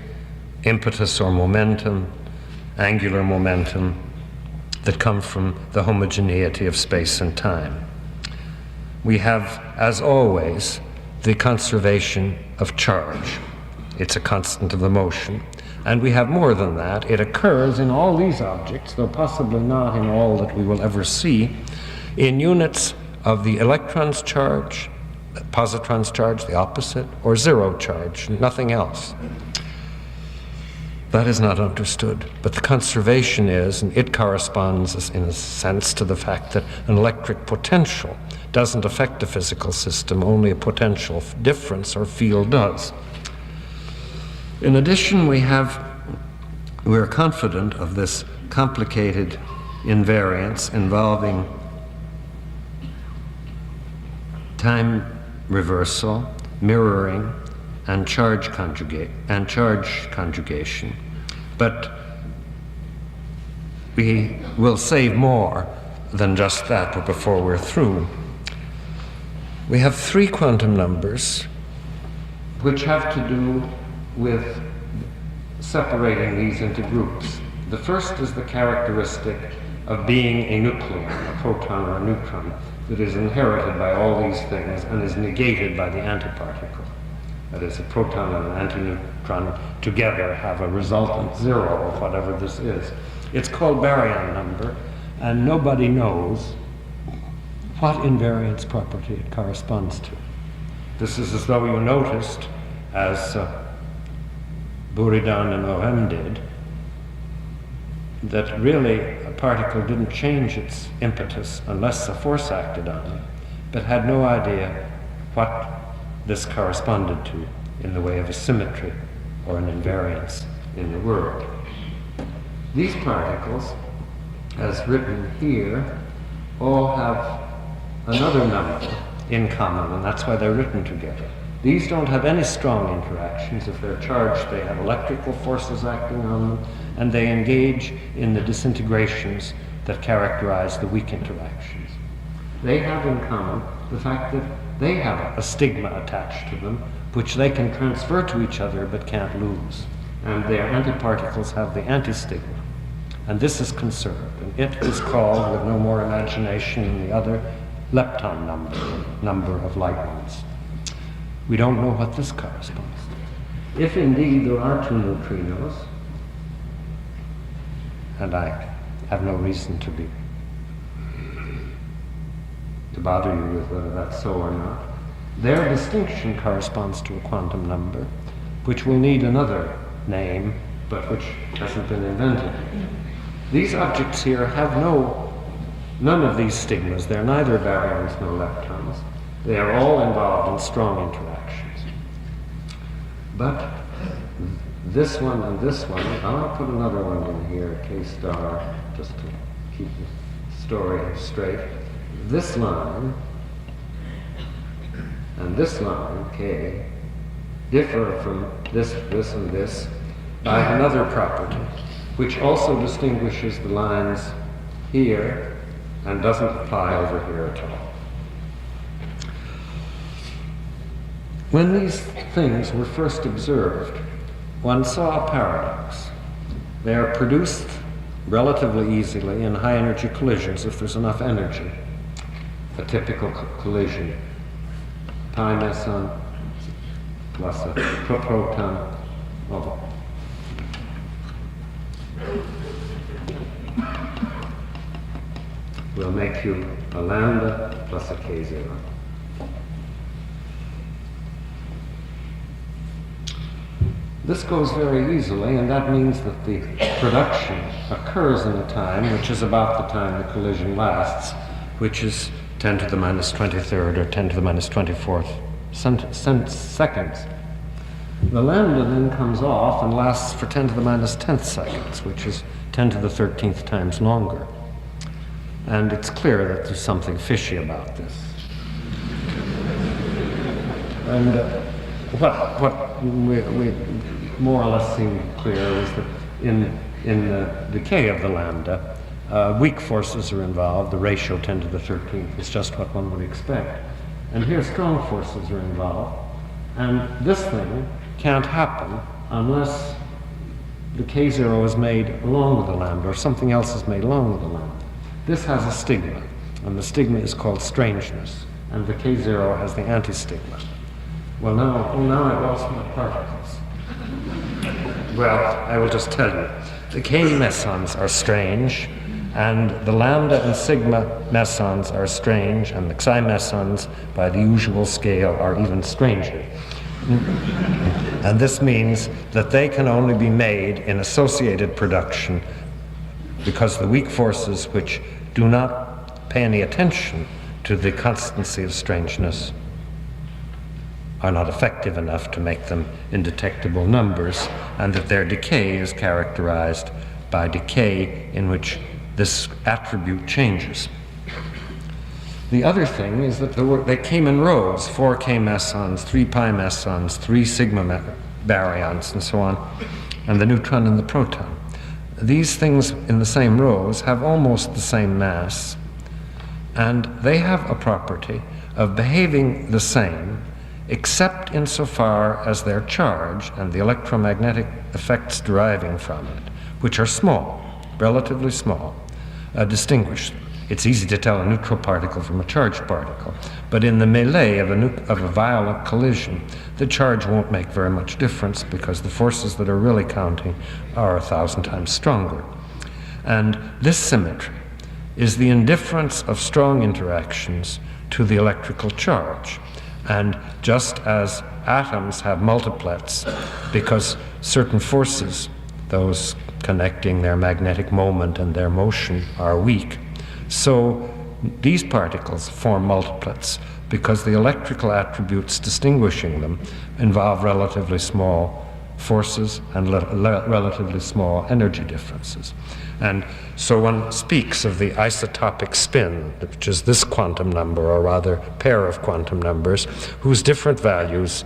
impetus or momentum, angular momentum, that come from the homogeneity of space and time. We have, as always, the conservation of charge. It's a constant of the motion. And we have more than that. It occurs in all these objects, though possibly not in all that we will ever see, in units of the electron's charge, the positron's charge, the opposite, or zero charge, nothing else. That is not understood. But the conservation is, and it corresponds in a sense to the fact that an electric potential doesn't affect a physical system, only a potential difference or field does. In addition, we're confident of this complicated invariance involving time reversal, mirroring, and charge conjugation. But we will save more than just that before we're through. We have 3 quantum numbers which have to do with separating these into groups. The first is the characteristic of being a nucleon, a proton or a neutron. that is inherited by all these things and is negated by the antiparticle. That is, a proton and an antineutron together have a resultant zero of whatever this is. It's called baryon number, and nobody knows what invariance property it corresponds to. This is as though you noticed, as Buridan and Ohm did, that really a particle didn't change its impetus unless a force acted on it, but had no idea what this corresponded to in the way of a symmetry or an invariance in the world. These particles, as written here, all have another number in common, and that's why they're written together. These don't have any strong interactions. If they're charged, they have electrical forces acting on them, and they engage in the disintegrations that characterize the weak interactions. They have in common the fact that they have a stigma attached to them, which they can transfer to each other but can't lose. And their antiparticles have the antistigma. And this is conserved. And it is called, with no more imagination than the other, lepton number of light ones. We don't know what this corresponds to. If indeed there are two neutrinos, and I have no reason to bother you with whether that's so or not, their distinction corresponds to a quantum number, which will need another name, but which hasn't been invented. These objects here have none of these stigmas. They're neither baryons nor leptons. They are all involved in strong interactions. But this one and this one, I'll put another one in here, K star, just to keep the story straight. This line and this line, K, differ from this, and this by another property, which also distinguishes the lines here and doesn't apply over here at all. When these things were first observed, one saw a paradox. They are produced relatively easily in high-energy collisions if there's enough energy. A typical collision, pi meson plus a proton. Will make you a lambda plus a k0. This goes very easily, and that means that the production occurs in a time which is about the time the collision lasts, which is 10 to the minus 23rd or 10 to the minus 24th seconds. The lambda then comes off and lasts for 10 to the minus 10th seconds, which is 10 to the 13th times longer. And it's clear that there's something fishy about this. And what we more or less seemed clear is that in the decay of the lambda, weak forces are involved. The ratio 10 to the 13th is just what one would expect. And here strong forces are involved. And this thing can't happen unless the k0 is made along with the lambda, or something else is made along with the lambda. This has a stigma, and the stigma is called strangeness, and the k0 has the anti-stigma. Well, now I lost my particles. Well, I will just tell you. The k mesons are strange, and the lambda and sigma mesons are strange, and the psi mesons, by the usual scale, are even stranger. And this means that they can only be made in associated production because the weak forces which do not pay any attention to the constancy of strangeness are not effective enough to make them indetectable numbers, and that their decay is characterized by decay in which this attribute changes. The other thing is that they came in rows, 4 k mesons, 3 pi mesons, 3 sigma baryons, and so on, and the neutron and the proton. These things in the same rows have almost the same mass, and they have a property of behaving the same, except insofar as their charge and the electromagnetic effects deriving from it, which are small, relatively small, distinguish them. It's easy to tell a neutral particle from a charged particle, but in the melee of a violent collision, the charge won't make very much difference because the forces that are really counting are 1,000 times stronger. And this symmetry is the indifference of strong interactions to the electrical charge. And just as atoms have multiplets because certain forces, those connecting their magnetic moment and their motion, are weak, so these particles form multiplets because the electrical attributes distinguishing them involve relatively small forces and relatively small energy differences. And so one speaks of the isotopic spin, which is this quantum number, or rather pair of quantum numbers, whose different values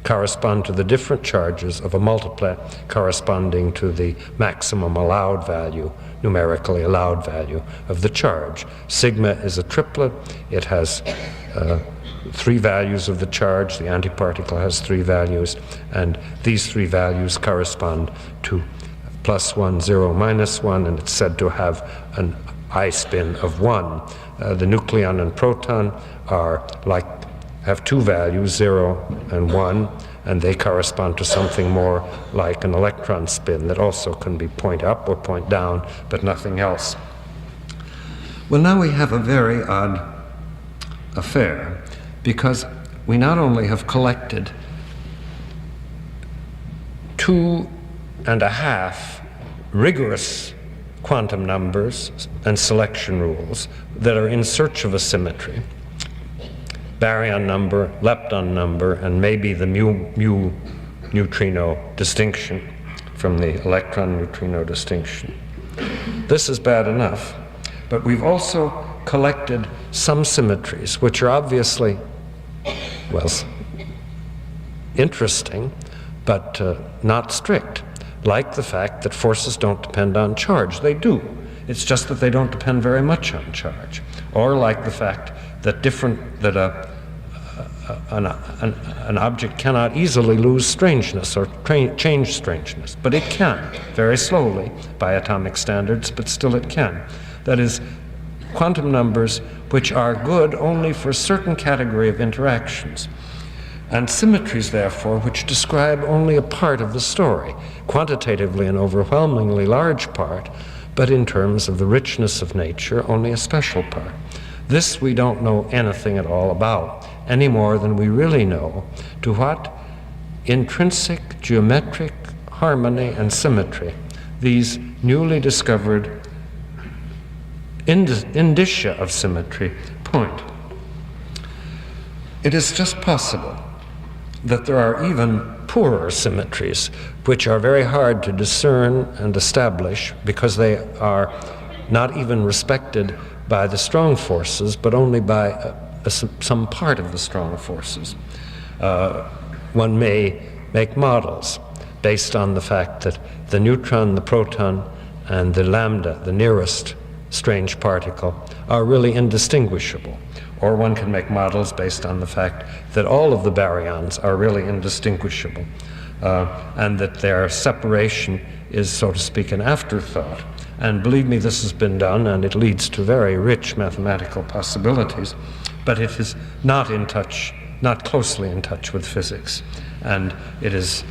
correspond to the different charges of a multiplet corresponding to the maximum allowed value, numerically allowed value of the charge. Sigma is a triplet. It has 3 values of the charge. The antiparticle has 3 values, and these 3 values correspond to +1, 0, -1, and it's said to have an I spin of 1. The nucleon and proton have 2 values, 0 and 1, and they correspond to something more like an electron spin that also can be point up or point down, but nothing else. Well, now we have a very odd affair, because we not only have collected 2.5 rigorous quantum numbers and selection rules that are in search of a symmetry, baryon number, lepton number, and maybe the mu neutrino distinction from the electron neutrino distinction. This is bad enough, but we've also collected some symmetries which are obviously, well, interesting, but not strict, like the fact that forces don't depend on charge. They do. It's just that they don't depend very much on charge. Or like the fact that an object cannot easily lose strangeness or change strangeness, but it can, very slowly by atomic standards, but still it can. That is, quantum numbers which are good only for a certain category of interactions, and symmetries, therefore, which describe only a part of the story, quantitatively an overwhelmingly large part, but in terms of the richness of nature, only a special part. This we don't know anything at all about, any more than we really know to what intrinsic geometric harmony and symmetry these newly discovered indicia of symmetry point. It is just possible that there are even poorer symmetries which are very hard to discern and establish because they are not even respected by the strong forces, but only by some part of the strong forces. One may make models based on the fact that the neutron, the proton, and the lambda, the nearest strange particle, are really indistinguishable. Or one can make models based on the fact that all of the baryons are really indistinguishable, and that their separation is, so to speak, an afterthought. And believe me, this has been done, and it leads to very rich mathematical possibilities, but it is not closely in touch with physics. And it is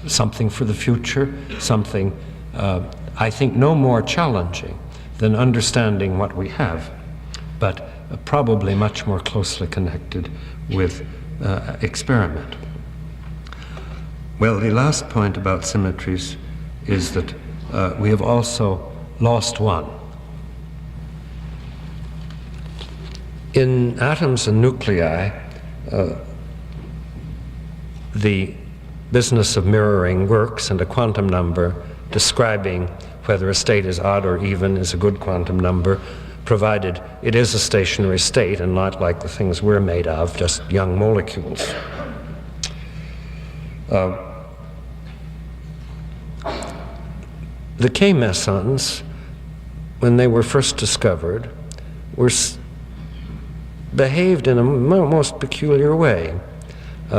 something for the future, something I think no more challenging than understanding what we have, but probably much more closely connected with experiment. Well, the last point about symmetries is that we have also lost one. In atoms and nuclei, the business of mirroring works, and a quantum number describing whether a state is odd or even is a good quantum number, provided it is a stationary state and not like the things we're made of, just young molecules. The K-mesons, when they were first discovered, behaved in a most peculiar way.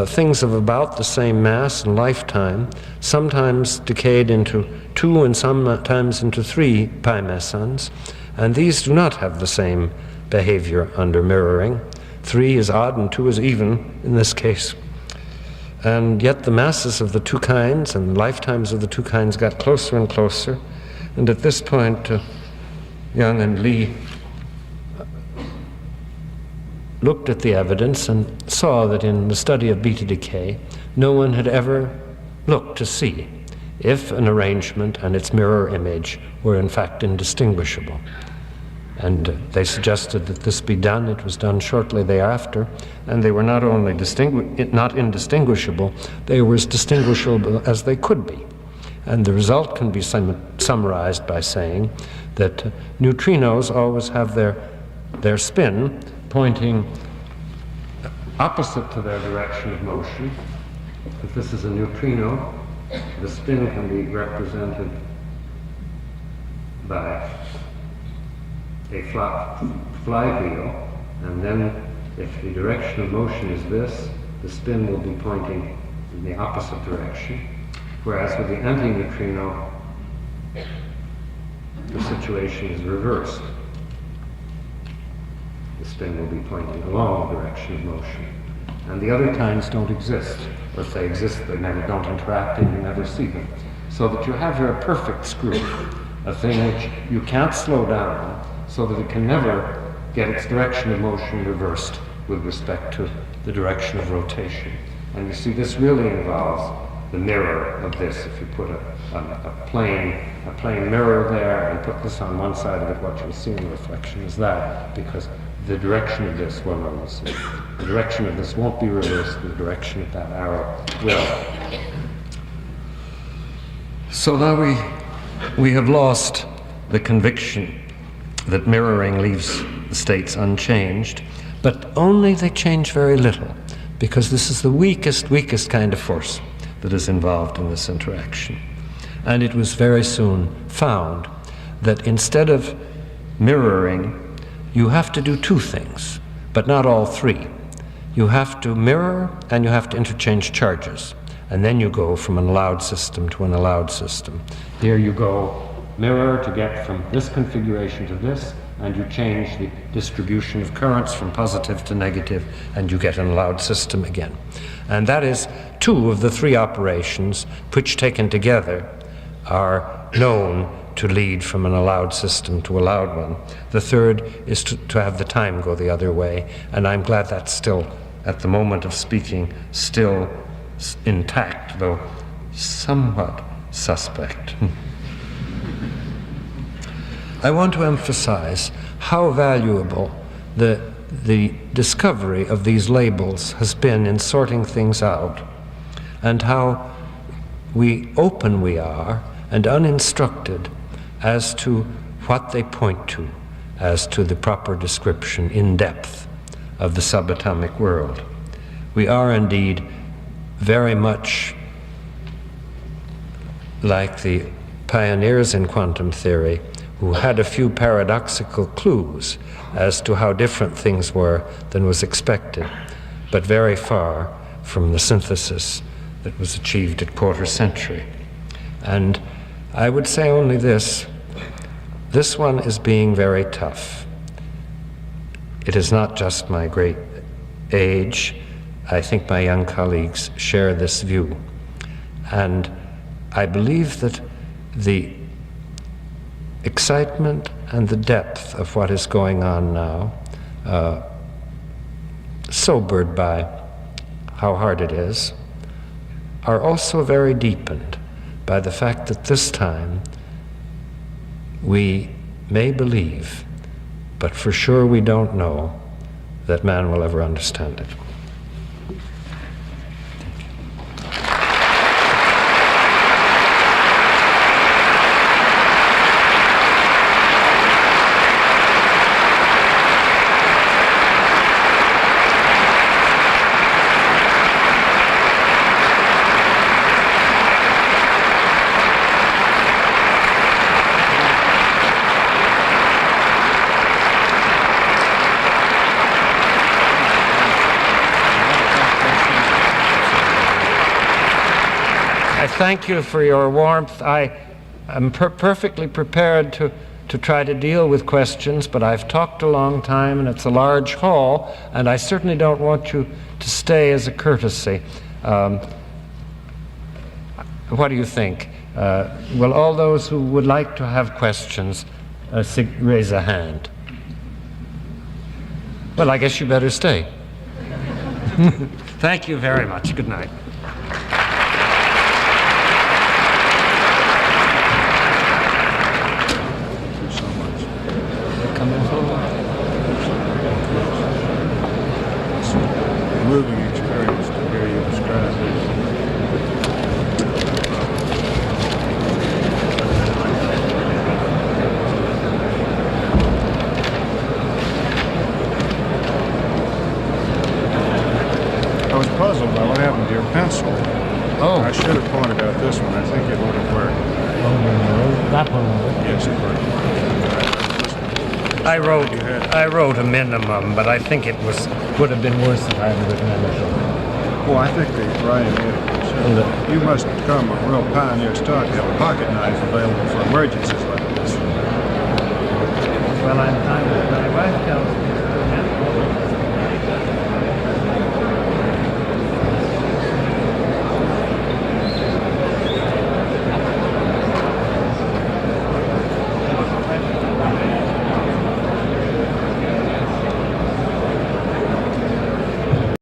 Things of about the same mass and lifetime sometimes decayed into 2 and sometimes into 3 pi mesons, And these do not have the same behavior under mirroring. 3 is odd and 2 is even in this case. And yet the masses of the two kinds and the lifetimes of the two kinds got closer and closer. And at this point, Young and Lee looked at the evidence and saw that in the study of beta decay, no one had ever looked to see if an arrangement and its mirror image were in fact indistinguishable. And they suggested that this be done. It was done shortly thereafter, and they were not only not indistinguishable, they were as distinguishable as they could be. And the result can be summarized by saying that neutrinos always have their spin pointing opposite to their direction of motion. If this is a neutrino, the spin can be represented by a flat flywheel, and then if the direction of motion is this, the spin will be pointing in the opposite direction. Whereas with the antineutrino, the situation is reversed. The spin will be pointing along the direction of motion. And the other kinds don't exist. Or if they exist, they never don't interact and you never see them. So that you have here a perfect screw, a thing which you can't slow down, so that it can never get its direction of motion reversed with respect to the direction of rotation. And you see, this really involves the mirror of this. If you put a plane mirror there and put this on one side of it, what you'll see in the reflection is that, because the direction of this, well, no, the direction of this won't be reversed, the direction of that arrow will. So now we have lost the conviction that mirroring leaves the states unchanged, but only they change very little, because this is the weakest kind of force that is involved in this interaction. And it was very soon found that instead of mirroring, you have to do two things, but not all three. You have to mirror and you have to interchange charges. And then you go from an allowed system to an allowed system. Here you go mirror to get from this configuration to this, and you change the distribution of currents from positive to negative, and you get an allowed system again. And that is two of the three operations which, taken together, are known to lead from an allowed system to a allowed one. The third is to have the time go the other way, and I'm glad that's still, at the moment of speaking, still intact, though somewhat suspect. I want to emphasize how valuable the discovery of these labels has been in sorting things out, and how open we are and uninstructed as to what they point to as to the proper description in depth of the subatomic world. We are indeed very much like the pioneers in quantum theory who had a few paradoxical clues as to how different things were than was expected, but very far from the synthesis that was achieved at quarter century. And I would say only this one is being very tough. It is not just my great age. I think my young colleagues share this view. And I believe that the excitement and the depth of what is going on now, sobered by how hard it is, are also very deepened by the fact that this time we may believe, but for sure we don't know, that man will ever understand it. Thank you for your warmth. I am perfectly prepared to to try to deal with questions, but I've talked a long time and it's a large hall, and I certainly don't want you to stay as a courtesy. What do you think? Will all those who would like to have questions raise a hand? Well, I guess you better stay. Thank you very much. Good night. Moving experience to hear you describe this. I was puzzled by what happened to your pencil. Oh. I should have pointed out this one. I think it would have worked. That one. Yes, it worked. I wrote a minimum, but I think it would have been worse if I had written anything. Well, I think the writing is. You must become a real pioneer stock to have a pocket knife available for emergencies like this. Well, I'm